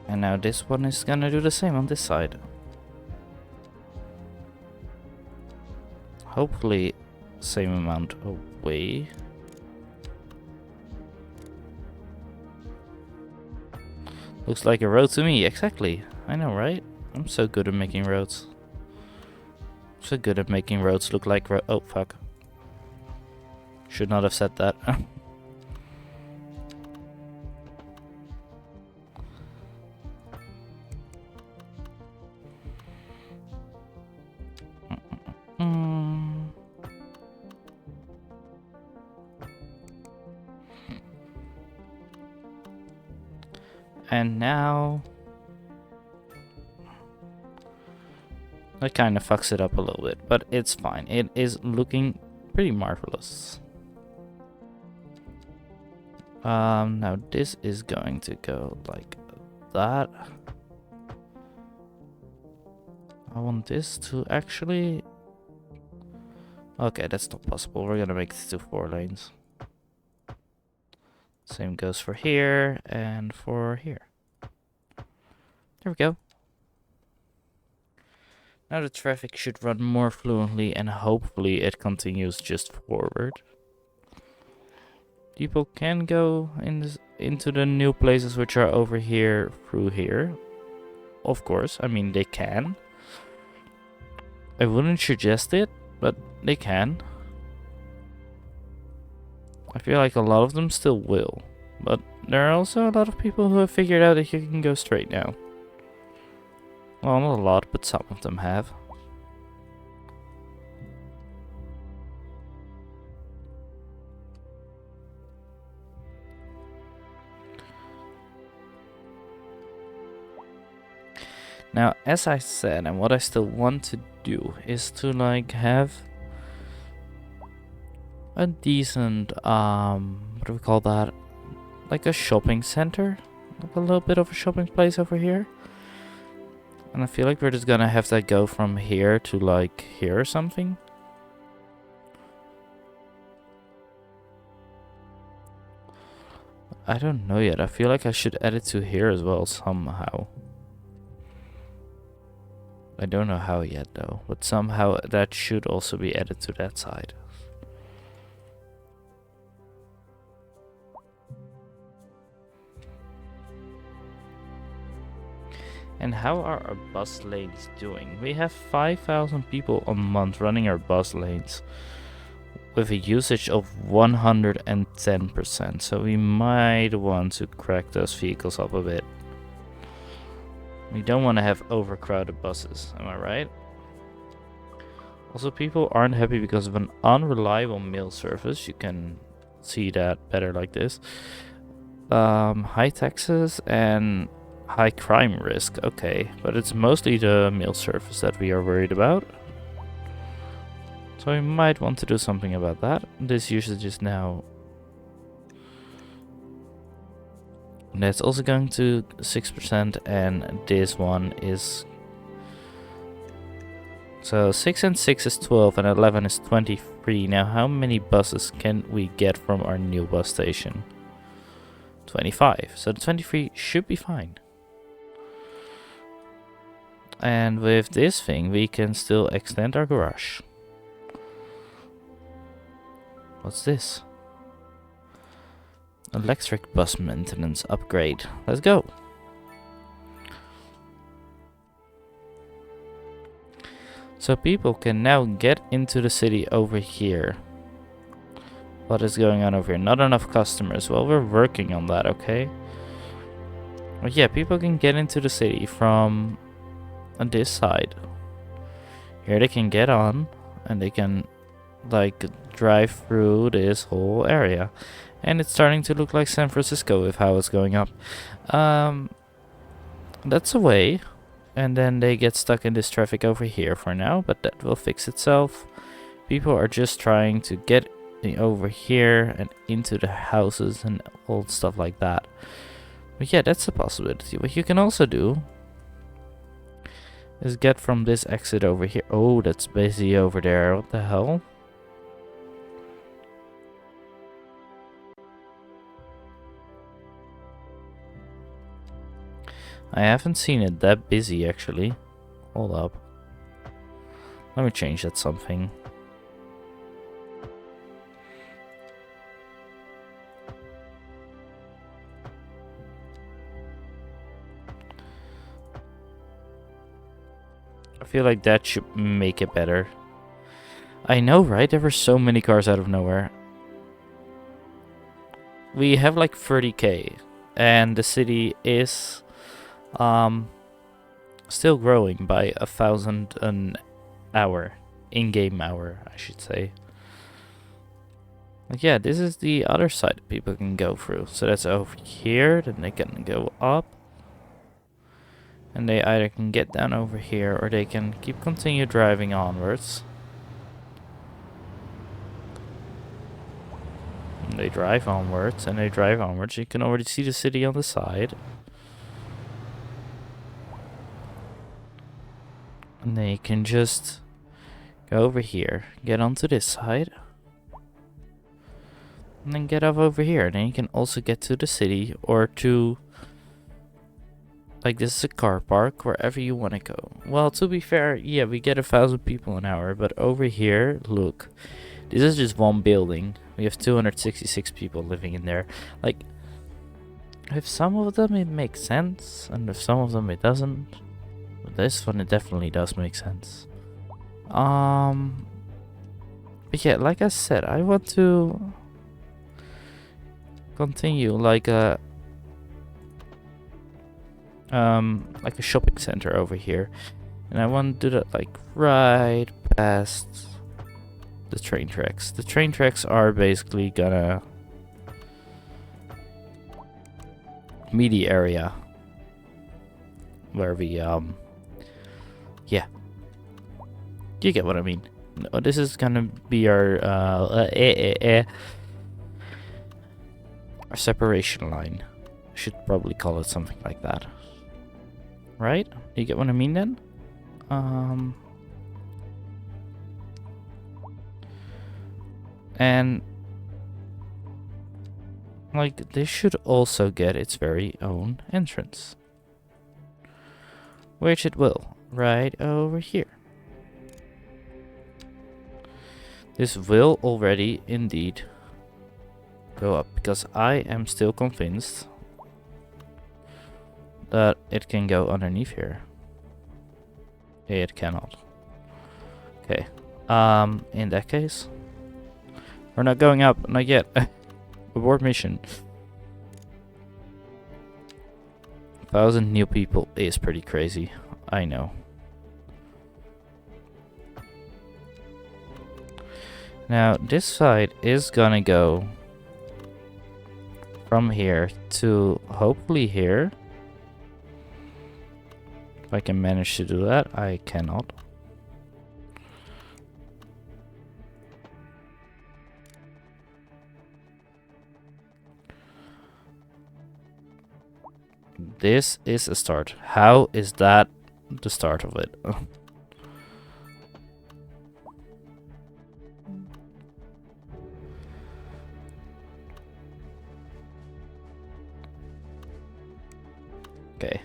And now this one is gonna do the same on this side. Hopefully, same amount away. Looks like a road to me, exactly. I know, right? I'm so good at making roads. So good at making roads look like oh, fuck. Should not have said that. And now that kind of fucks it up a little bit, but it's fine. It is looking pretty marvelous. Now this is going to go like that. I want this to actually Okay, that's not possible. We're gonna make it to 4 lanes. Same goes for here and for here. There we go. Now the traffic should run more fluently and hopefully it continues just forward. People can go into the new places which are over here through here. Of course, I mean they can. I wouldn't suggest it, but they can. I feel like a lot of them still will. But there are also a lot of people who have figured out that you can go straight now. Well, not a lot, but some of them have. Now, as I said, and what I still want to do is to like have a decent, what do we call that? Like a shopping center? Like a little bit of a shopping place over here. And I feel like we're just gonna have that go from here to like here or something. I don't know yet. I feel like I should add it to here as well somehow. I don't know how yet though, but somehow that should also be added to that side. And how are our bus lanes doing? We have 5,000 people a month running our bus lanes with a usage of 110%. So we might want to crack those vehicles up a bit. We don't want to have overcrowded buses, am I right? Also, people aren't happy because of an unreliable mail service. You can see that better like this. High taxes and high crime risk. Okay, but it's mostly the mail service that we are worried about. So we might want to do something about that. This usage is now... That's also going to 6%, and this one is... So 6 and 6 is 12, and 11 is 23. Now how many buses can we get from our new bus station? 25. So the 23 should be fine. And with this thing, we can still extend our garage. What's this? Electric bus maintenance upgrade. Let's go. So people can now get into the city over here. What is going on over here? Not enough customers. Well, we're working on that, okay? But yeah, people can get into the city from on this side. Here they can get on and they can like drive through this whole area. And it's starting to look like San Francisco with how it's going up. That's a way. And then they get stuck in this traffic over here for now, but that will fix itself. People are just trying to get over here and into the houses and all stuff like that. But yeah, that's a possibility. What you can also do is get from this exit over here. Oh, that's busy over there. What the hell? I haven't seen it that busy actually. Hold up. Let me change that something. I feel like that should make it better. I know, right? There were so many cars out of nowhere. We have like 30k and the city is still growing by 1,000 an hour, in-game hour, I should say. Like, yeah, this is the other side people can go through. So that's over here, then they can go up. And they either can get down over here or they can continue driving onwards. And they drive onwards and they drive onwards. You can already see the city on the side. And they can just Go over here. Get onto this side. And then get up over here. Then you can also get to the city or to... Like, this is a car park, wherever you want to go. Well, to be fair, yeah, we get 1,000 people an hour. But over here, look. This is just one building. We have 266 people living in there. Like, if some of them it makes sense, and if some of them it doesn't. But this one, it definitely does make sense. But yeah, like I said, I want to continue like a shopping center over here, and I want to do that like right past the train tracks. The train tracks are basically gonna be the area where we yeah, you get what I mean. No, this is gonna be our separation line. I should probably call it something like that. Right? You get what I mean then? And like this should also get its very own entrance. Which it will, right over here. This will already indeed go up, because I am still convinced that it can go underneath here. It cannot. Okay. In that case, we're not going up, not yet. Abort mission. 1,000 new people is pretty crazy. I know. Now, this side is gonna go from here to hopefully here. If I can manage to do that, I cannot. This is a start. How is that the start of it? Okay.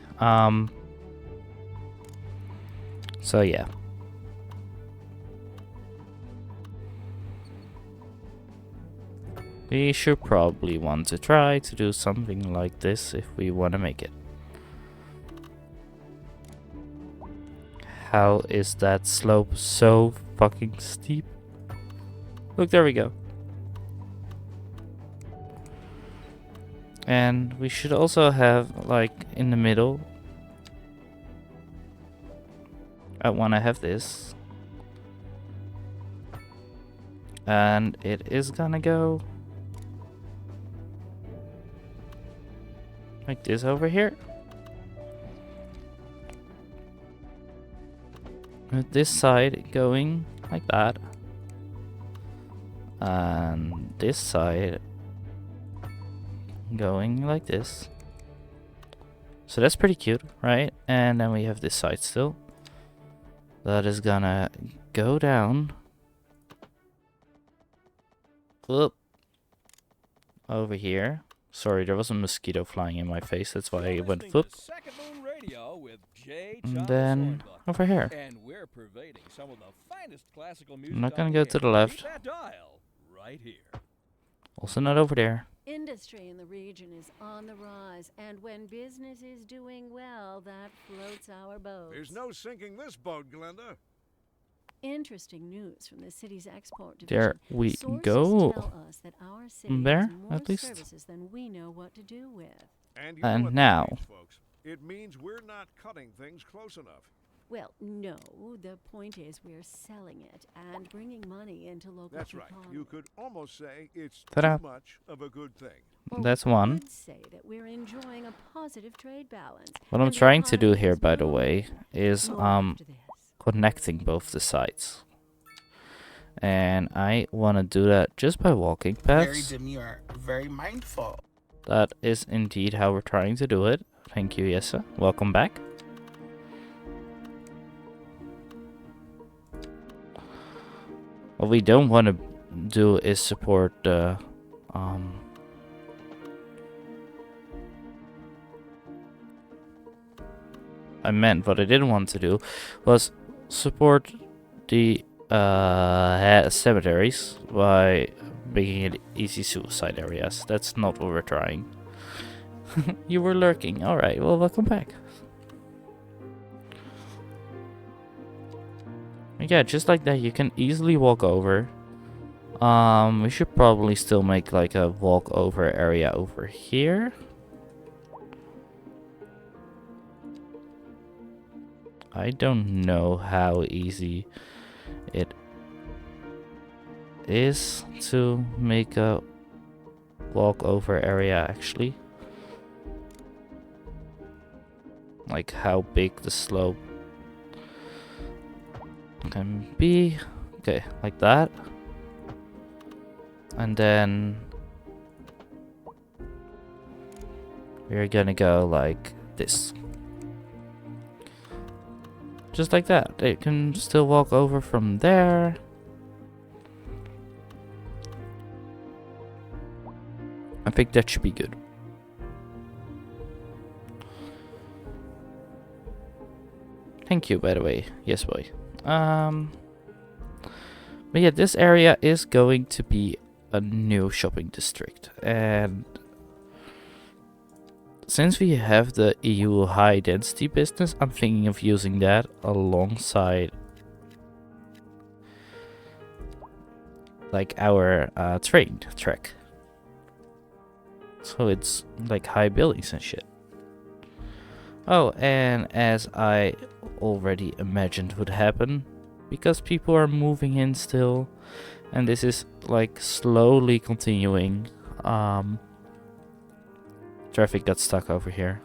So yeah. We should probably want to try to do something like this if we want to make it. How is that slope so fucking steep? Look, there we go. And we should also have, like, in the middle, I want to have this. And it is gonna go like this over here. With this side going like that. And this side going like this. So that's pretty cute, right? And then we have this side still. That is gonna go down. Whoop. Over here. Sorry, there was a mosquito flying in my face. That's why I went whoop. And then over here. And we're pervading some of the finest classical music. I'm not gonna go to the left. Right here. Also not over there. Industry in the region is on the rise, and when business is doing well, that floats our boats. There's no sinking this boat, Glenda. Interesting news from the city's export There division. we Sources go. tell us that our city There, has more at least. services than we know what to do with. And, And what that now. means, folks. It means we're not cutting things close enough. Well, no. The point is we're selling it and bringing money into local That's right. economy. You could almost say it's Ta-da. too much of a good thing. Or That's we one. could say that we're enjoying a positive trade balance. What I'm and the trying to do economy here, is by the booming. way, is More after this. connecting both the sides. And I want to do that just by walking Very paths. demure, very mindful. That is indeed how we're trying to do it. Thank you, Yessa. Welcome back. What we don't want to do is support the what I didn't want to do was support the cemeteries by making it easy suicide areas. That's not what we're trying. You were lurking. Alright, well, welcome back. Yeah, just like that, you can easily walk over. We should probably still make like a walk over area over here. I don't know how easy it is to make a walk over area actually. Like how big the slope can be. Okay, like that. And then we're gonna go like this. Just like that. It can still walk over from there. I think that should be good. Thank you, by the way. Yes, boy. But yeah, this area is going to be a new shopping district. And since we have the EU high density business, I'm thinking of using that alongside like our train track. So it's like high buildings and shit. Oh, and as I already imagined would happen, because people are moving in still, and this is like slowly continuing, traffic got stuck over here.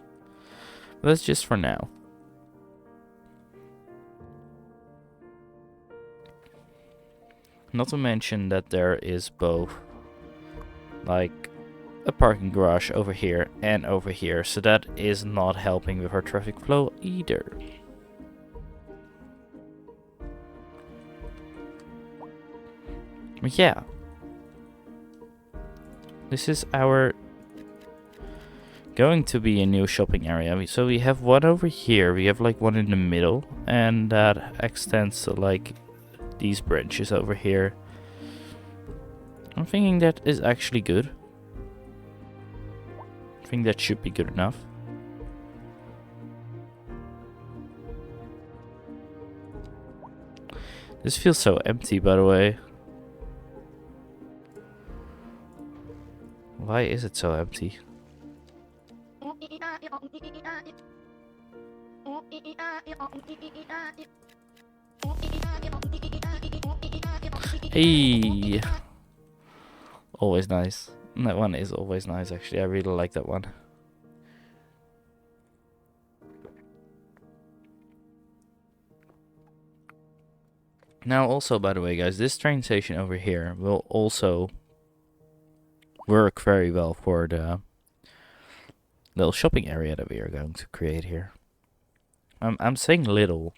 But that's just for now. Not to mention that there is both like a parking garage over here and over here, so that is not helping with our traffic flow either. But yeah, this is our going to be a new shopping area. So we have one over here, we have like one in the middle, and that extends to like these branches over here. I'm thinking that is actually good. I think that should be good enough. This feels so empty, by the way. Why is it so empty? Hey! Always nice. That one is always nice, actually. I really like that one. Now, also, by the way, guys, this train station over here will also work very well for the little shopping area that we are going to create here. I'm saying little.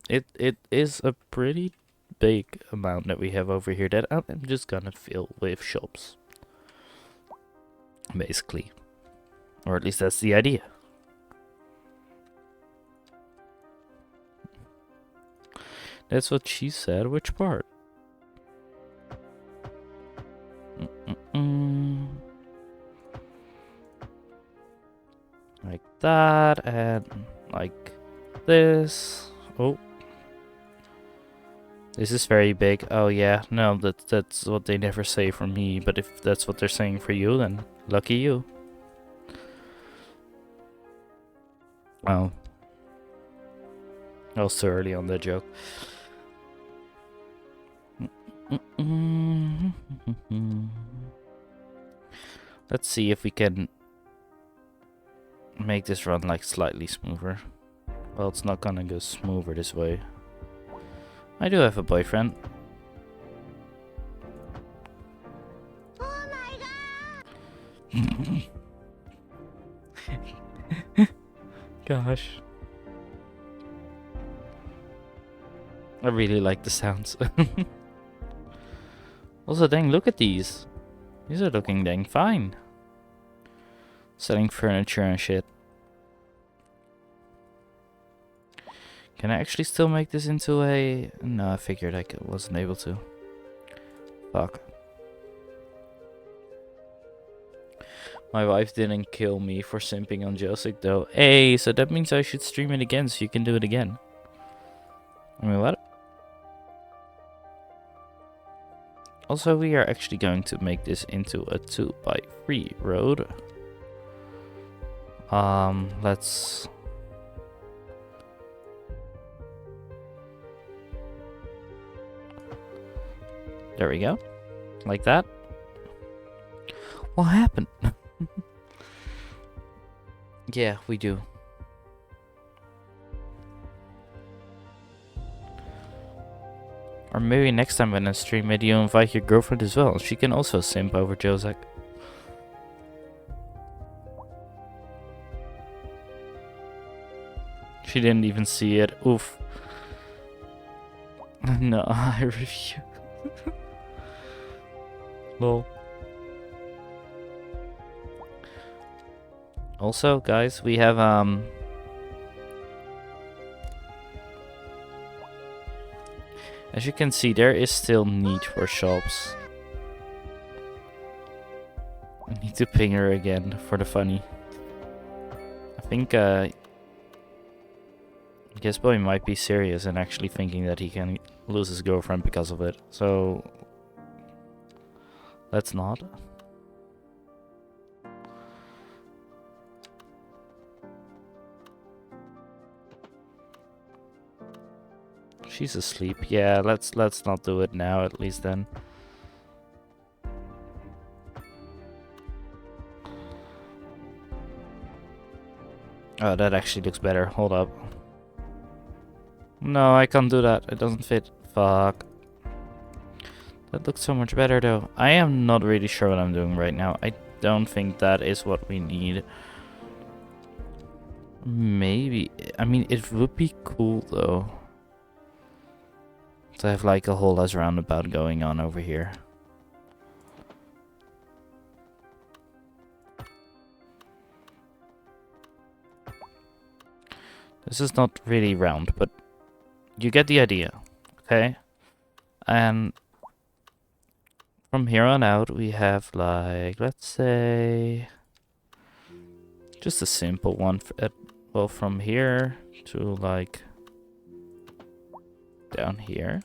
It is a pretty big amount that we have over here that I'm just gonna fill with shops. Basically. Or at least that's the idea. That's what she said. Which part? Like that, and like this. Oh. This is very big. Oh yeah, no, that's what they never say for me, but if that's what they're saying for you, then lucky you. Oh. I was too early on that joke. Let's see if we can make this run like slightly smoother. Well, it's not gonna go smoother this way. I do have a boyfriend. Oh my god! Gosh. I really like the sounds. Also, dang, look at these. These are looking dang fine. Selling furniture and shit. Can I actually still make this into a... No, I figured I wasn't able to. Fuck. My wife didn't kill me for simping on Josic though. Hey, so that means I should stream it again so you can do it again. I mean, what? Also, we are actually going to make this into a 2x3 road. Let's... There we go. Like that. What happened? Yeah, we do. Or maybe next time when I stream, maybe you invite your girlfriend as well. She can also simp over Josek. She didn't even see it. Oof. No, I refuse. Lol. Also, guys, we have as you can see, there is still need for shops. I need to ping her again for the funny. I think Guess boy might be serious and actually thinking that he can lose his girlfriend because of it. So let's not. She's asleep. Yeah, let's not do it now at least then. Oh, that actually looks better. Hold up. No, I can't do that. It doesn't fit. Fuck. That looks so much better though. I am not really sure what I'm doing right now. I don't think that is what we need. Maybe. I mean, it would be cool though to have like a whole ass roundabout going on over here. This is not really round, but you get the idea, okay? And from here on out, we have like, let's say, just a simple one. Well, from here to like down here.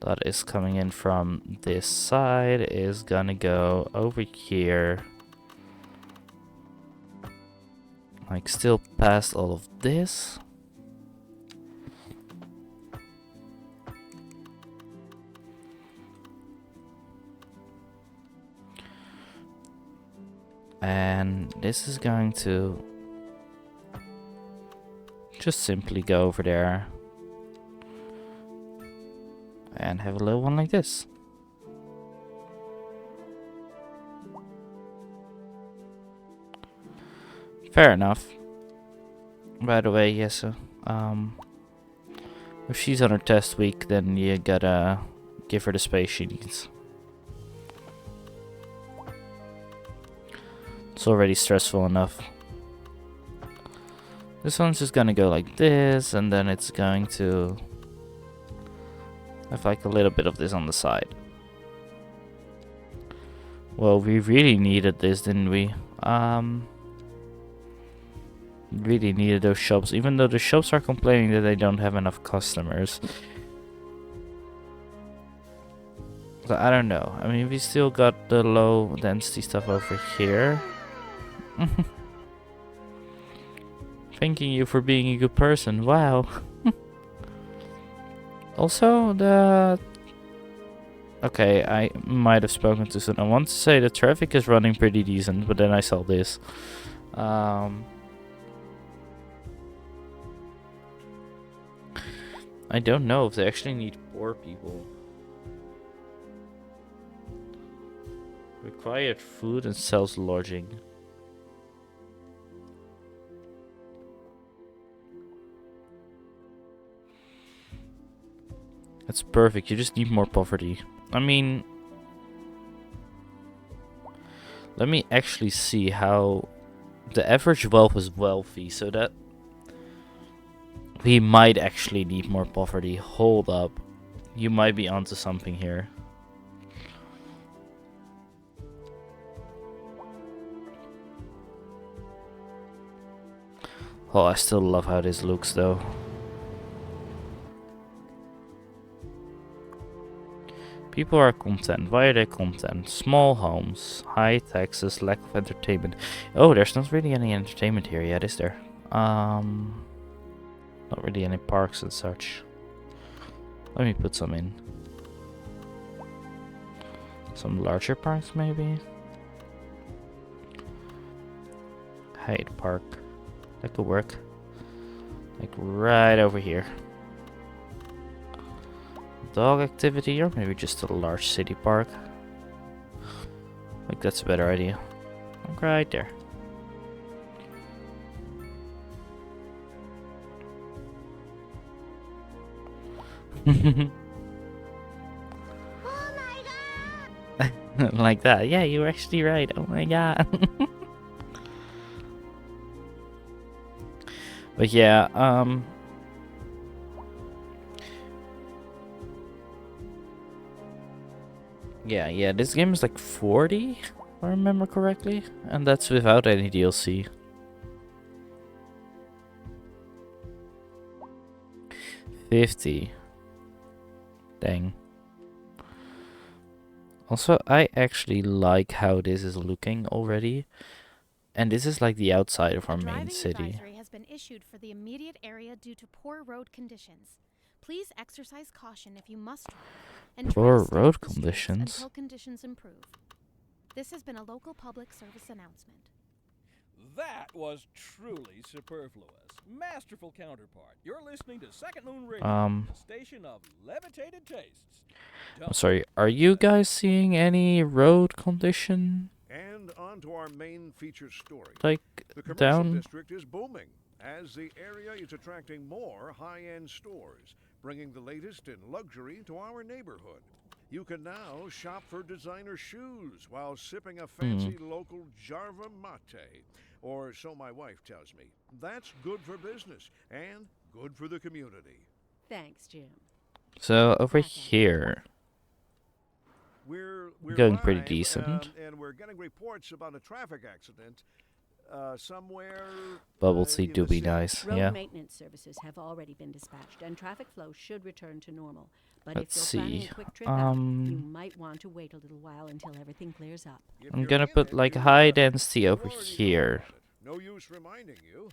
That is coming in from this side, is gonna go over here. Like still past all of this. And this is going to just simply go over there and have a little one like this. Fair enough. By the way, yes, if she's on her test week, then you gotta give her the space she needs. It's already stressful enough. This one's just gonna go like this, and then it's going to have like a little bit of this on the side. Well, we really needed this, didn't we? Really needed those shops, even though the shops are complaining that they don't have enough customers. So I don't know. I mean, we still got the low density stuff over here. Thanking you for being a good person. Wow. Also, okay, I might have spoken too soon. I want to say the traffic is running pretty decent, but then I saw this. I don't know if they actually need 4 people. Required food and sells lodging. It's perfect. You just need more poverty. I mean, let me actually see how the average wealth is wealthy, so that we might actually need more poverty. Hold up. You might be onto something here. Oh, I still love how this looks though. People are content. Why are they content? Small homes, high taxes, lack of entertainment. Oh, there's not really any entertainment here yet, is there? Not really any parks and such. Let me put some in. Some larger parks, maybe? Hyde Park. That could work. Like right over here. Dog activity, or maybe just a large city park. Like that's a better idea. Like right there. Oh my god! Like that. Yeah, you were actually right. Oh my god. But yeah, yeah, this game is like 40, if I remember correctly, and that's without any DLC. $50. Dang. Also, I actually like how this is looking already. And this is like the outside of our main Driving city. advisory has been issued for the immediate area due to poor road conditions. Please exercise caution if you must drive, and try Poor to stay road off the streets conditions? until conditions improve. This has been a local public service announcement. That was truly superfluous. Masterful counterpart. You're listening to Second Moon Radio, a station of levitated tastes. I'm sorry, are you guys seeing any road condition? And on to our main featured story. Like, The commercial down? district is booming as the area is attracting more high-end stores, bringing the latest in luxury to our neighborhood. You can now shop for designer shoes while sipping a fancy local Jarva mate, or so my wife tells me. That's good for business and good for the community. Thanks, Jim. So, over here. We're Going pretty live, decent. and we're getting reports about a traffic accident somewhere. Bubble in tea the do be city. nice, Road yeah. maintenance services have already been dispatched, and traffic flow should return to normal. But Let's if you're planning see. a quick trip out, you might want to wait a little while until everything clears up. If I'm you're gonna in put it, like you, high density you over already know here. about it. No use reminding you.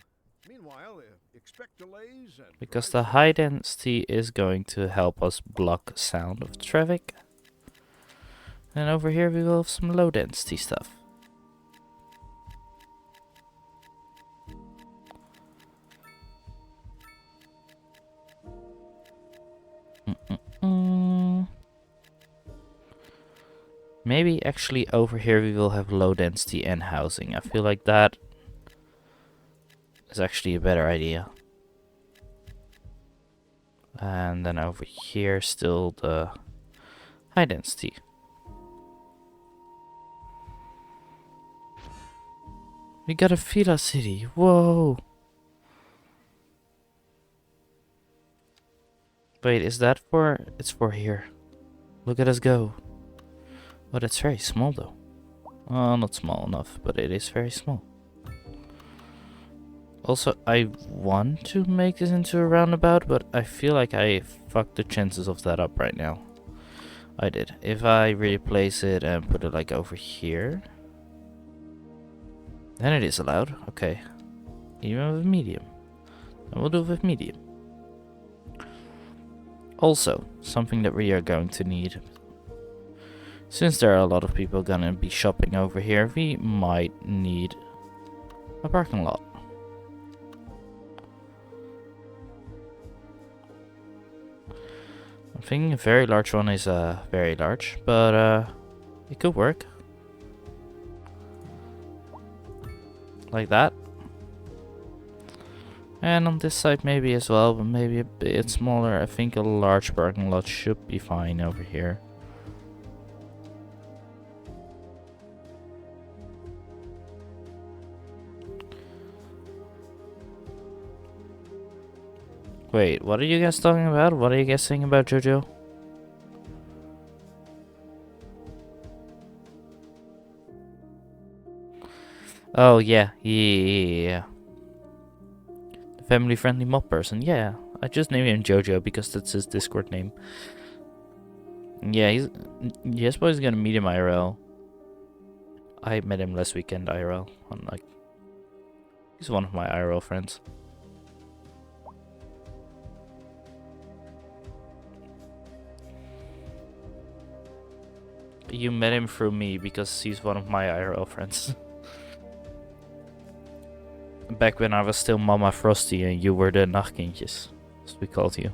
Meanwhile, expect delays and Because the prices. high density is going to help us block sound of traffic. And over here we will have some low density stuff. Maybe actually over here we will have low density and housing. I feel like that is actually a better idea. And then over here still the high density. We got a Villa City. Whoa. Wait, is that for... It's for here. Look at us go. Oh, that's very small though. Oh, not small enough, but it is very small. Also, I want to make this into a roundabout, but I feel like I fucked the chances of that up right now. I did. If I replace it and put it like over here, then it is allowed. Okay. Even with medium. And we'll do it with medium. Also, something that we are going to need. Since there are a lot of people gonna be shopping over here, we might need a parking lot. I'm thinking a very large one is very large, but it could work. Like that. And on this side maybe as well, but maybe a bit smaller. I think a large parking lot should be fine over here. Wait, what are you guys talking about? What are you guys saying about JoJo? Oh yeah, yeah. The family-friendly mob person. Yeah, I just named him JoJo because that's his Discord name. Yeah, he's. Yes, boy, he's gonna meet him IRL. I met him last weekend IRL. He's one of my IRL friends. You met him through me because he's one of my IRL friends. Back when I was still Mama Frosty and you were the Nachtkindjes, as we called you.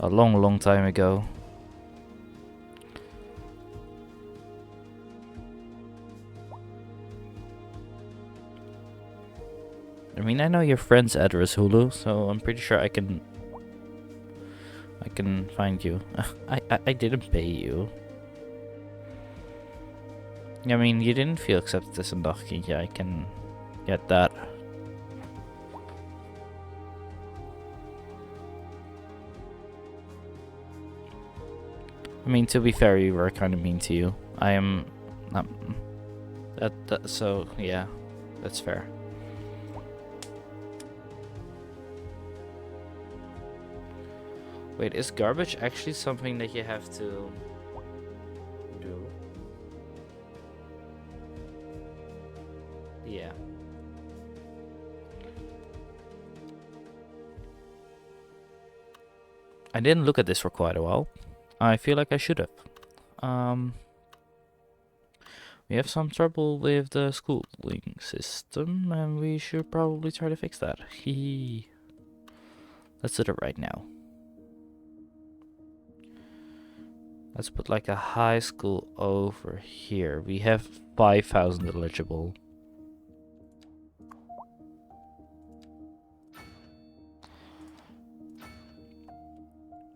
A long, long time ago. I mean, I know your friend's address, Hulu, so I'm pretty sure I can find you. I didn't pay you. I mean, you didn't feel accepted as a Nachtkindje. I can get that. I mean, to be fair, we were kind of mean to you. I am... so, yeah. That's fair. Wait, is garbage actually something that you have to do? Yeah. I didn't look at this for quite a while. I feel like I should have. We have some trouble with the schooling system, and we should probably try to fix that. Let's do it right now. Let's put like a high school over here. We have 5,000 eligible.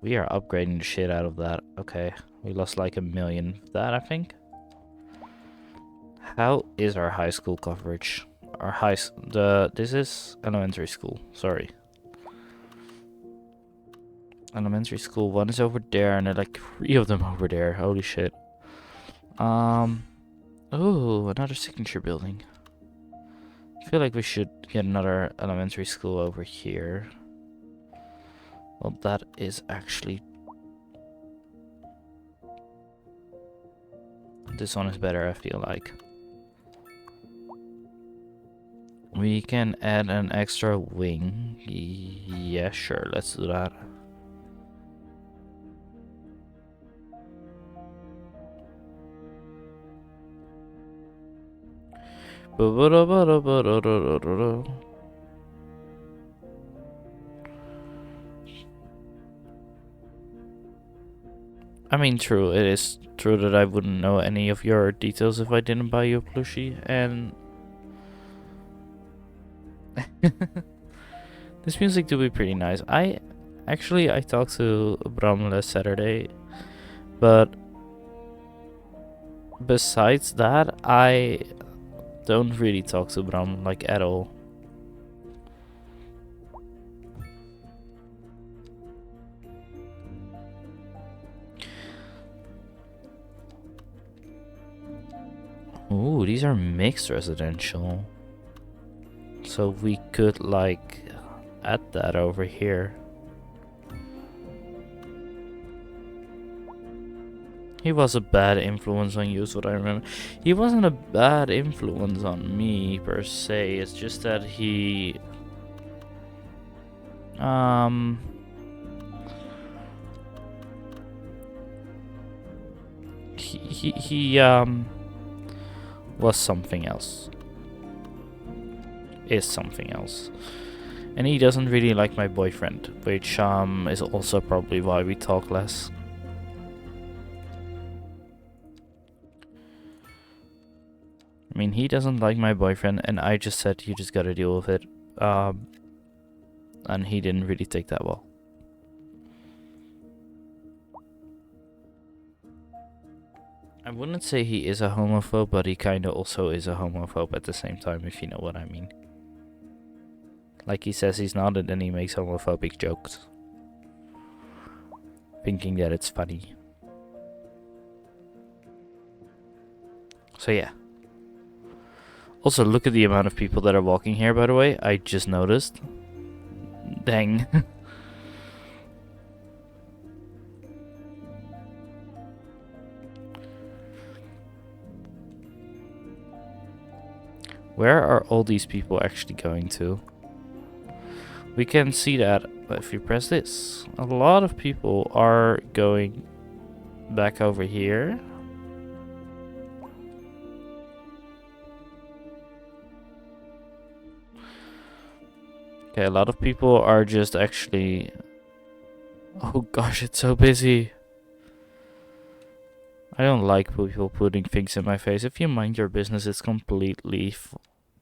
We are upgrading the shit out of that. Okay, we lost like 1 million of that, I think. How is our high school coverage? This is elementary school. Sorry. Elementary school. One is over there, and there are like 3 of them over there. Holy shit. Oh, another signature building. I feel like we should get another elementary school over here. Well, that is actually... This one is better, I feel like. We can add an extra wing. Yeah, sure, let's do that. I mean, true, it is true that I wouldn't know any of your details if I didn't buy you a plushie, and... This music do be pretty nice. I talked to Bram last Saturday, but besides that, I don't really talk to Bram, like, at all. Ooh, these are mixed residential. So we could, like, add that over here. He was a bad influence on you, is what I remember. He wasn't a bad influence on me, per se. It's just that he... He was something else. Is something else. And he doesn't really like my boyfriend, which is also probably why we talk less. I mean, he doesn't like my boyfriend, and I just said you just gotta deal with it. And he didn't really take that well. I wouldn't say he is a homophobe, but he kinda also is a homophobe at the same time, if you know what I mean. Like, he says he's not, and then he makes homophobic jokes, thinking that it's funny. So yeah. Also, look at the amount of people that are walking here, by the way. I just noticed. Dang. Where are all these people actually going to? We can see that if you press this. A lot of people are going back over here. Okay, a lot of people are just actually... Oh gosh, it's so busy. I don't like people putting things in my face. If you mind your business, it's completely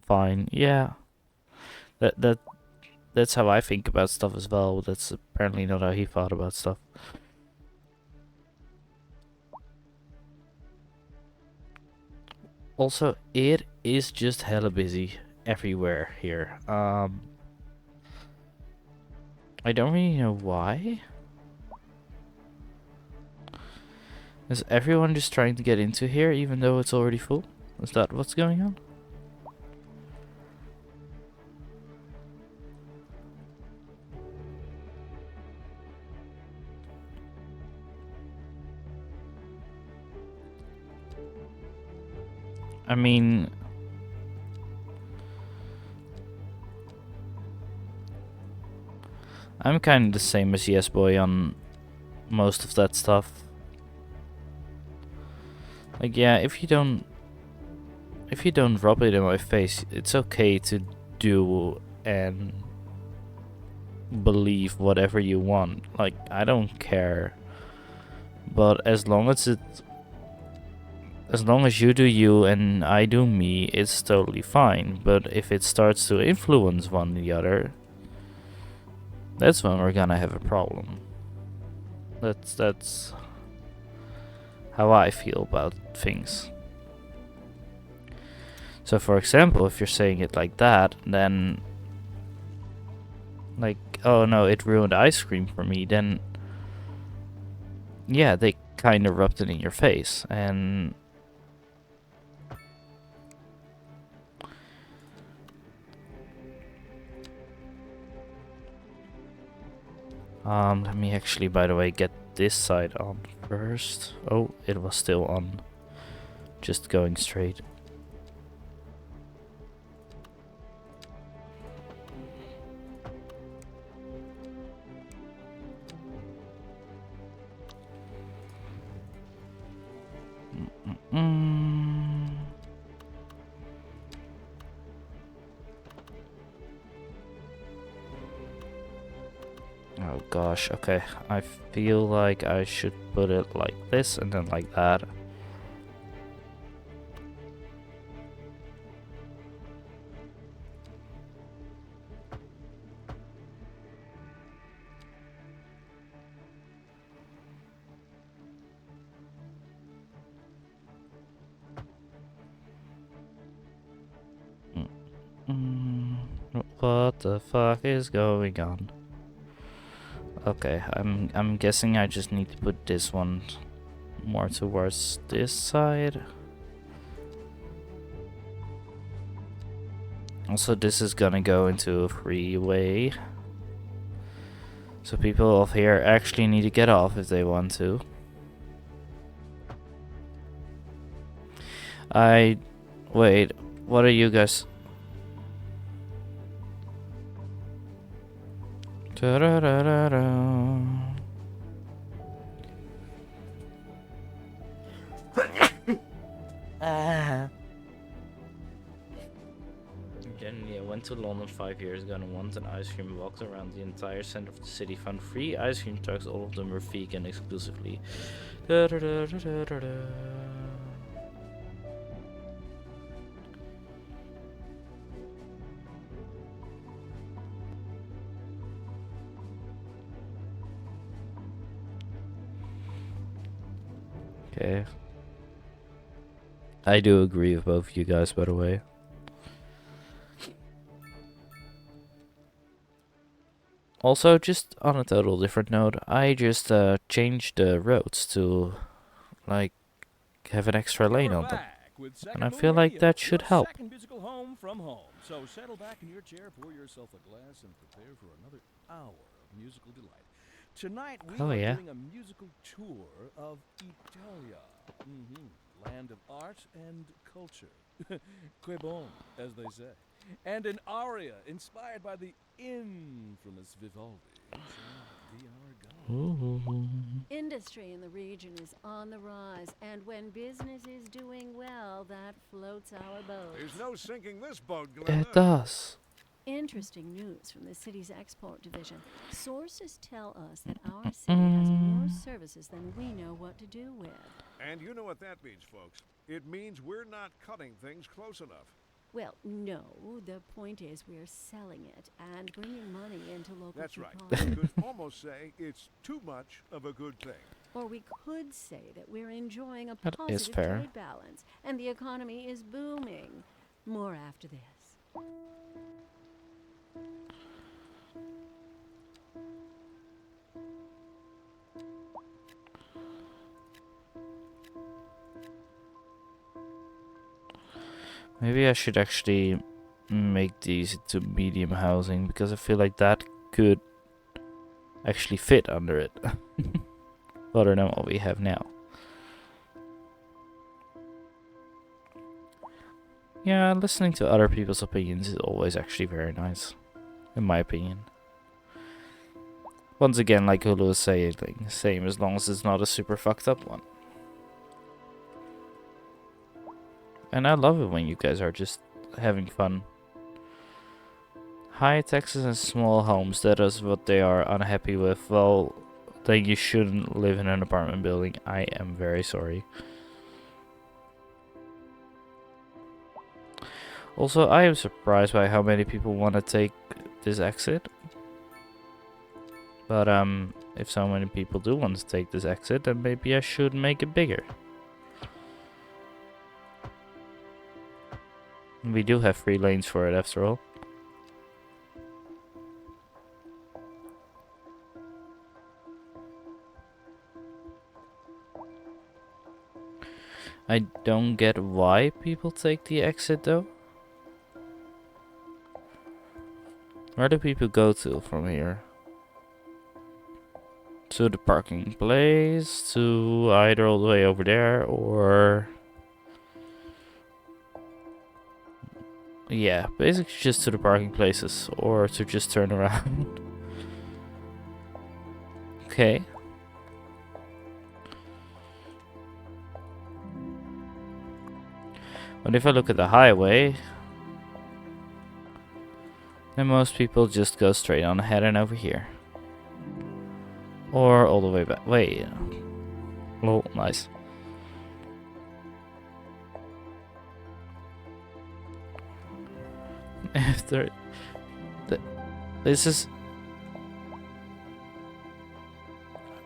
fine. Yeah. That's how I think about stuff as well. That's apparently not how he thought about stuff. Also, it is just hella busy everywhere here. I don't really know why. Is everyone just trying to get into here even though it's already full? Is that what's going on? I mean... I'm kind of the same as Yes Boy on most of that stuff. Like, yeah, if you don't rub it in my face, it's okay to do and believe whatever you want. Like, I don't care. But as long as you do you and I do me, it's totally fine. But if it starts to influence one the other, that's when we're gonna have a problem. That's how I feel about things. So for example, if you're saying it like that, then like, oh no, it ruined ice cream for me, then yeah, they kind of rubbed it in your face. And let me actually, by the way, get this side on first. Oh, it was still on. Just going straight. Oh gosh, okay. I feel like I should put it like this and then like that. What the fuck is going on? Okay, I'm guessing I just need to put this one more towards this side. Also, this is gonna go into a freeway. So people off here actually need to get off if they want to. Wait, what are you guys? Generally, I went to London 5 years ago and wanted an ice cream. Walked around the entire center of the city, found 3 ice cream trucks. All of them were vegan exclusively. Okay. I do agree with both of you guys, by the way. Also, just on a total different note, I just changed the roads to, like, have an extra lane We're on them. back with And I Second Moon feel like Radio, that your should help. second musical home from home. So settle back in your chair, pour yourself a glass, and prepare for another hour of musical delight. Tonight we Oh, are yeah. doing a musical tour of Italia, land of art and culture. Que bon, as they say. And an aria inspired by the infamous Vivaldi. So we are going. Industry in the region is on the rise, and when business is doing well, that floats our boat. There's no sinking this boat, Glenna. It does. Interesting news from the city's export division. Sources tell us that our city has more services than we know what to do with. And you know what that means, folks. It means we're not cutting things close enough. Well, no. The point is we're selling it and bringing money into local That's right. economy. You could almost say it's too much of a good thing. Or we could say that we're enjoying a That is positive fair. trade balance and the economy is booming. More after this. Maybe I should actually make these into medium housing, because I feel like that could actually fit under it. Other than what we have now. Yeah, listening to other people's opinions is always actually very nice. In my opinion. Once again, like Hulu was saying, same as long as it's not a super fucked up one. And I love it when you guys are just having fun. High taxes and small homes, that is what they are unhappy with. Well, then you shouldn't live in an apartment building. I am very sorry. Also, I am surprised by how many people want to take this exit. But if so many people do want to take this exit, then maybe I should make it bigger. We do have 3 lanes for it after all. I don't get why people take the exit though. Where do people go to from here? To the parking place, to either all the way over there, or... Yeah, basically just to the parking places, or to just turn around. Okay. But if I look at the highway, then most people just go straight on ahead and over here. Or all the way back. Wait. Oh, nice. After this is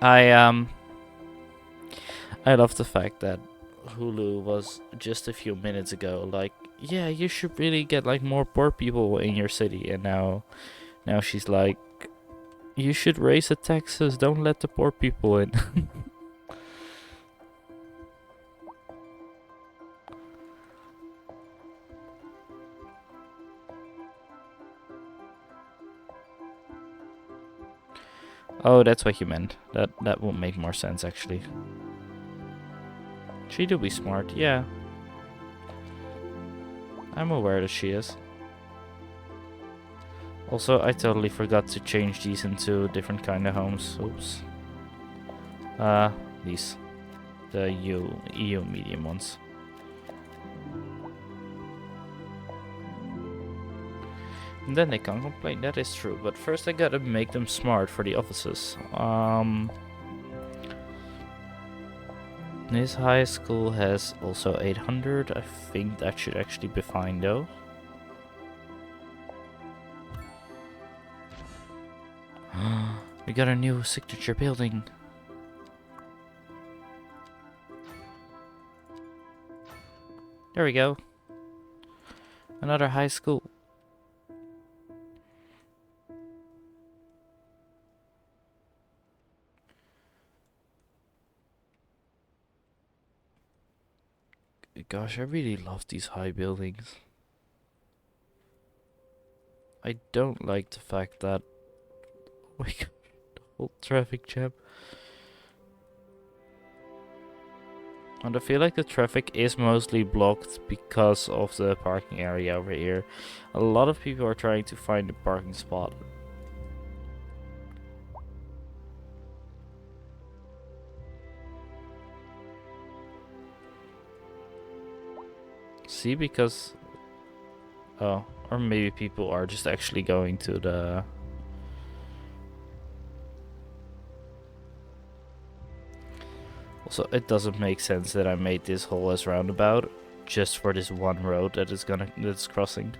I love the fact that Hulu was just a few minutes ago like, yeah, you should really get like more poor people in your city, and now she's like, you should raise the taxes, don't let the poor people in. Oh, that's what you meant. That would make more sense, actually. She do be smart, yeah. I'm aware that she is. Also, I totally forgot to change these into different kind of homes. Oops. These. The EU medium ones. And then they can't complain, that is true. But first I gotta make them smart for the offices. This high school has also 800. I think that should actually be fine though. We got a new signature building. There we go. Another high school. Gosh, I really love these high buildings. I don't like the fact that oh my god, the whole traffic jam. And I feel like the traffic is mostly blocked because of the parking area over here. A lot of people are trying to find a parking spot. See, because... Oh, or maybe people are just actually going to the... Also, it doesn't make sense that I made this whole as roundabout just for this one road that's crossing.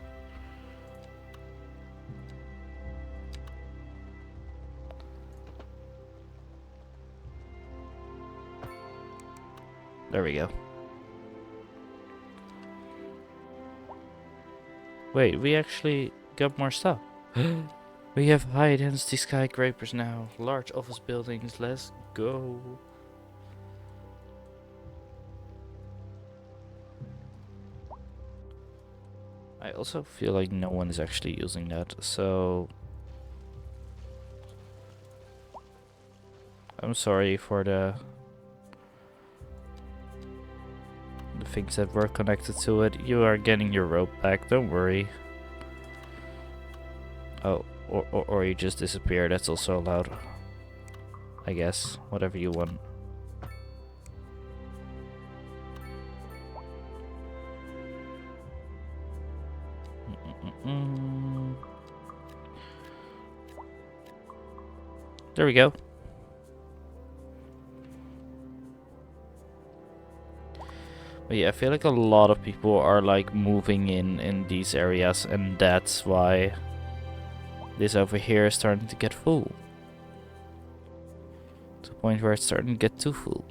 There we go. Wait, we actually got more stuff. We have high density skyscrapers now, large office buildings, let's go. I also feel like no one is actually using that, so... I'm sorry for the things that were connected to it. You are getting your rope back, don't worry. Oh, or you just disappear, that's also allowed. I guess, whatever you want. There we go. But yeah, I feel like a lot of people are like moving in these areas, and that's why this over here is starting to get full. To the point where it's starting to get too full.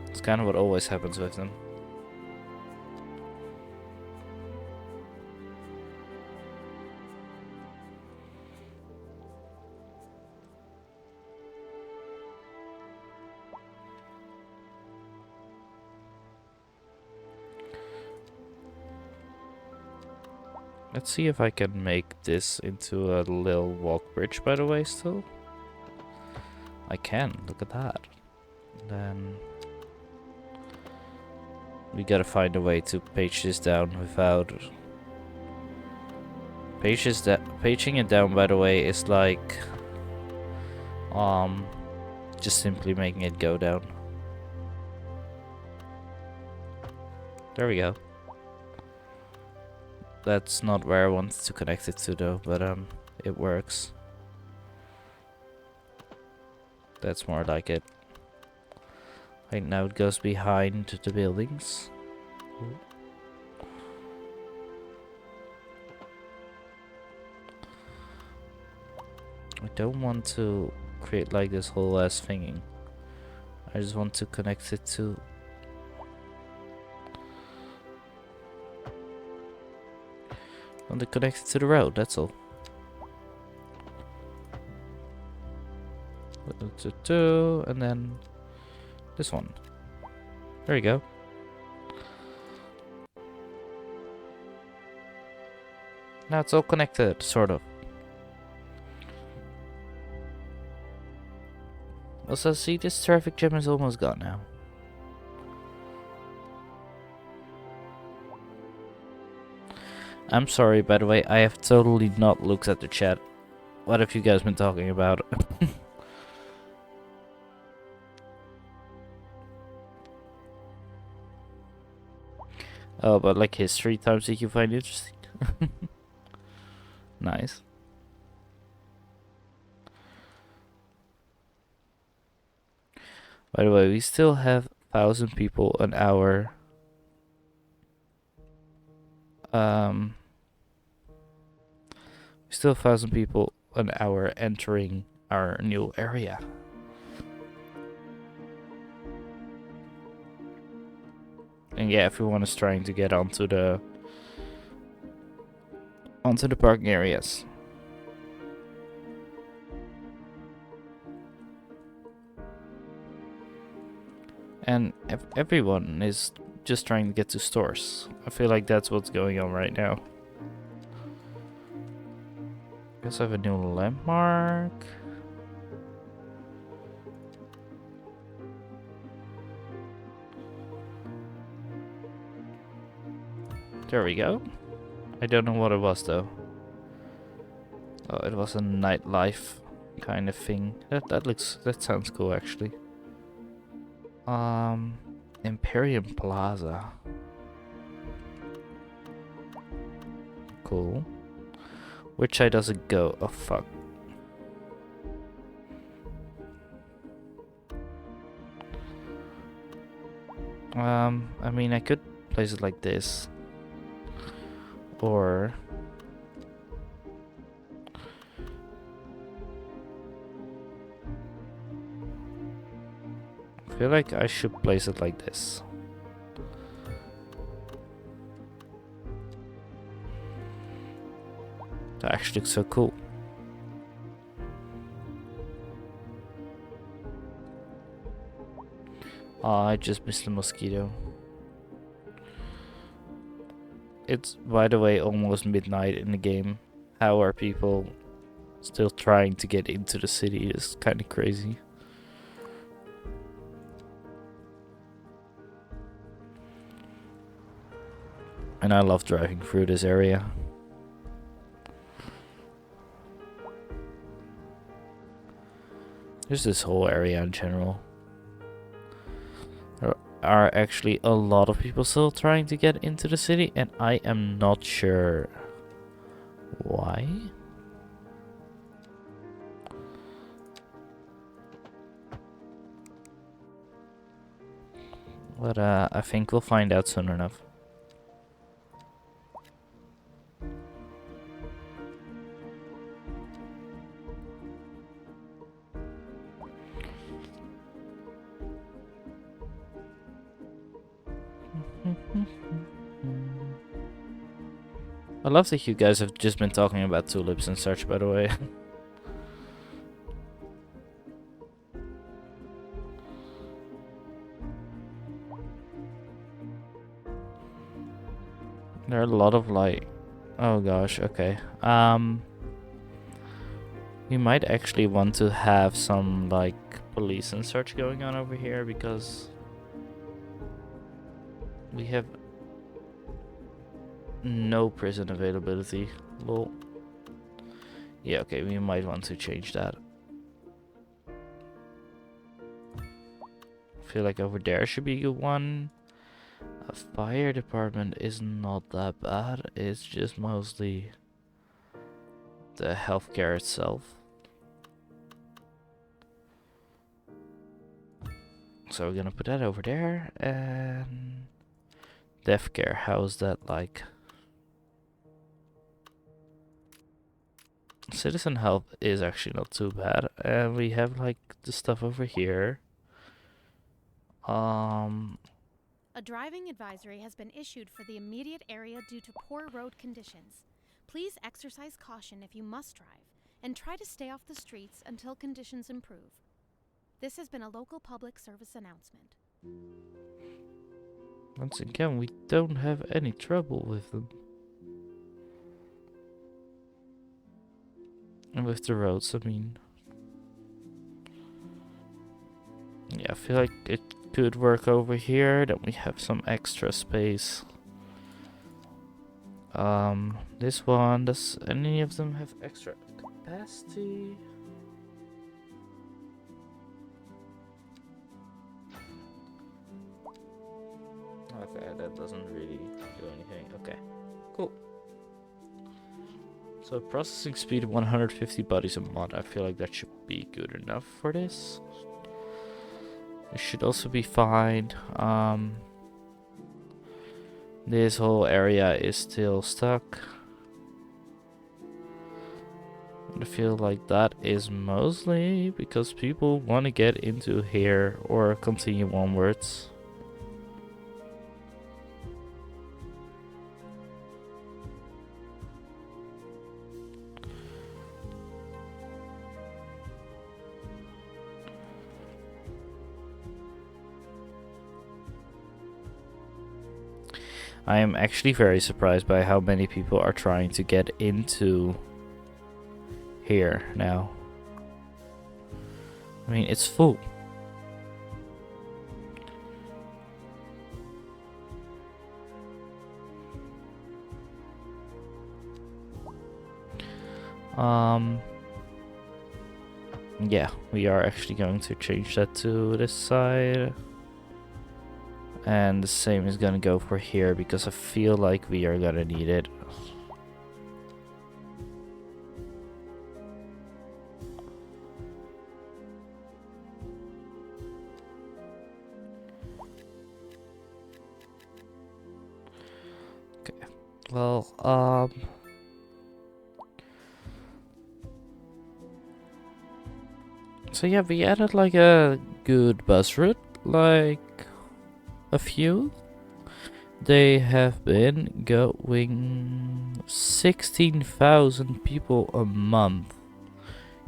It's kind of what always happens with them. Let's see if I can make this into a little walk bridge, by the way, still. I can, look at that. Then we gotta find a way to page this down without... Paging it down, by the way, is like... just simply making it go down. There we go. That's not where I wanted to connect it to though, but it works. That's more like it. Right now it goes behind the buildings. I don't want to create like this whole ass thingy. I just want to connect it to... I want to connect it to the road, that's all. And then this one. There you go. Now it's all connected, sort of. Also, see, this traffic jam is almost gone now. I'm sorry, by the way, I have totally not looked at the chat. What have you guys been talking about? Oh, but like history times that you find interesting. Nice. By the way, we still have 1,000 people an hour. We still have 1,000 people an hour entering our new area. And yeah, everyone is trying to get onto the parking areas. And everyone is just trying to get to stores. I feel like that's what's going on right now. Guess I have a new landmark. There we go. I don't know what it was though. Oh, it was a nightlife kind of thing. That sounds cool actually. Imperium Plaza. Cool. Which side does it go? Oh fuck. I mean I could place it like this. Or I feel like I should place it like this. That actually looks so cool. Oh, I just missed the mosquito. It's, by the way, almost midnight in the game. How are people still trying to get into the city? It's kind of crazy. And I love driving through this area. There's this whole area in general. There are actually a lot of people still trying to get into the city, and I am not sure why. But I think we'll find out soon enough. I love that you guys have just been talking about tulips and such, by the way. There are a lot of like, oh gosh, okay. We might actually want to have some like police and search going on over here because we have no prison availability. Well, yeah, okay, we might want to change that. I feel like over there should be a good one. A fire department is not that bad. It's just mostly the healthcare itself. So we're gonna put that over there. And death care, how's that like? Citizen health is actually not too bad. And we have like the stuff over here. A driving advisory has been issued for the immediate area due to poor road conditions. Please exercise caution if you must drive, and try to stay off the streets until conditions improve. This has been a local public service announcement. Once again, we don't have any trouble with them. And with the roads, I mean. Yeah, I feel like it could work over here. Then we have some extra space. This one, does any of them have extra capacity? Okay, that doesn't really do anything. Okay, cool. So processing speed of 150 bodies a month. I feel like that should be good enough for this. It should also be fine. This whole area is still stuck. I feel like that is mostly because people want to get into here or continue onwards. I am actually very surprised by how many people are trying to get into here now. I mean, it's full. Yeah, we are actually going to change that to this side. And the same is gonna go for here because I feel like we are gonna need it. Okay, well, so yeah, we added like a good bus route, like a few. They have been going 16,000 people a month.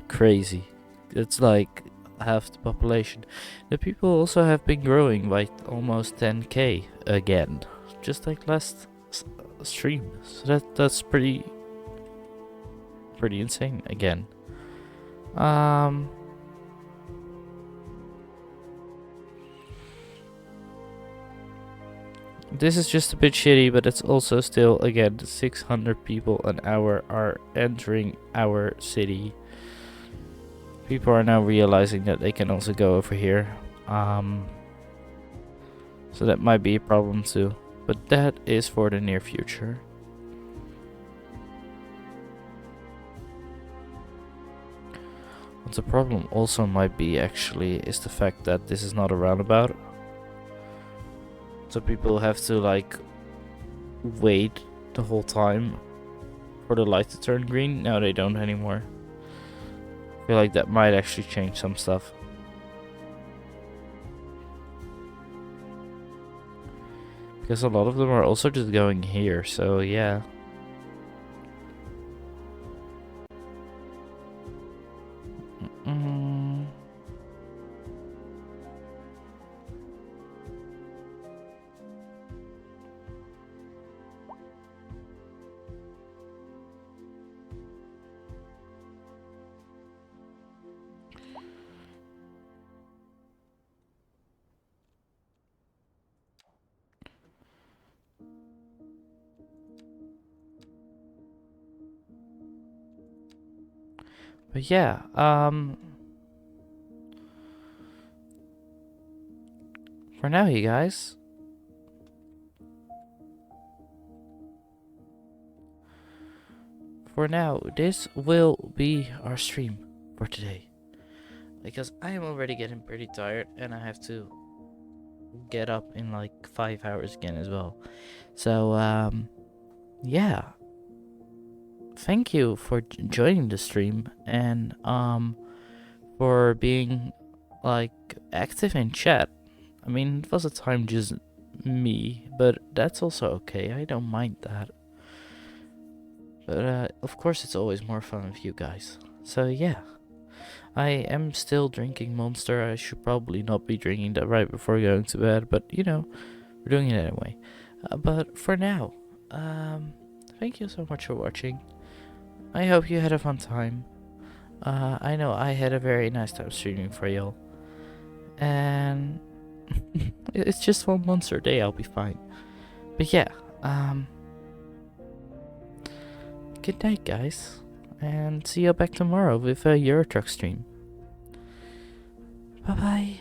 Crazy. It's like half the population. The people also have been growing by almost 10k again, just like last stream. So that's pretty insane again. This is just a bit shitty, but it's also still, again, 600 people an hour are entering our city. People are now realizing that they can also go over here. So that might be a problem too. But that is for the near future. What the problem also might be, actually, is the fact that this is not a roundabout. So people have to like wait the whole time for the light to turn green. Now they don't anymore. I feel like that might actually change some stuff. Because a lot of them are also just going here, so yeah. But yeah, for now, you guys, for now, this will be our stream for today. Because I am already getting pretty tired and I have to get up in like 5 hours again as well. So, yeah. Thank you for joining the stream and for being like active in chat. I mean, it was a time just me, but that's also okay. I don't mind that. But of course it's always more fun with you guys. So yeah. I am still drinking Monster. I should probably not be drinking that right before going to bed, but you know, we're doing it anyway. But for now, thank you so much for watching. I hope you had a fun time. I know I had a very nice time streaming for y'all. And it's just one Monster day, I'll be fine. But yeah, good night guys. And see you back tomorrow with a Euro Truck stream. Bye bye.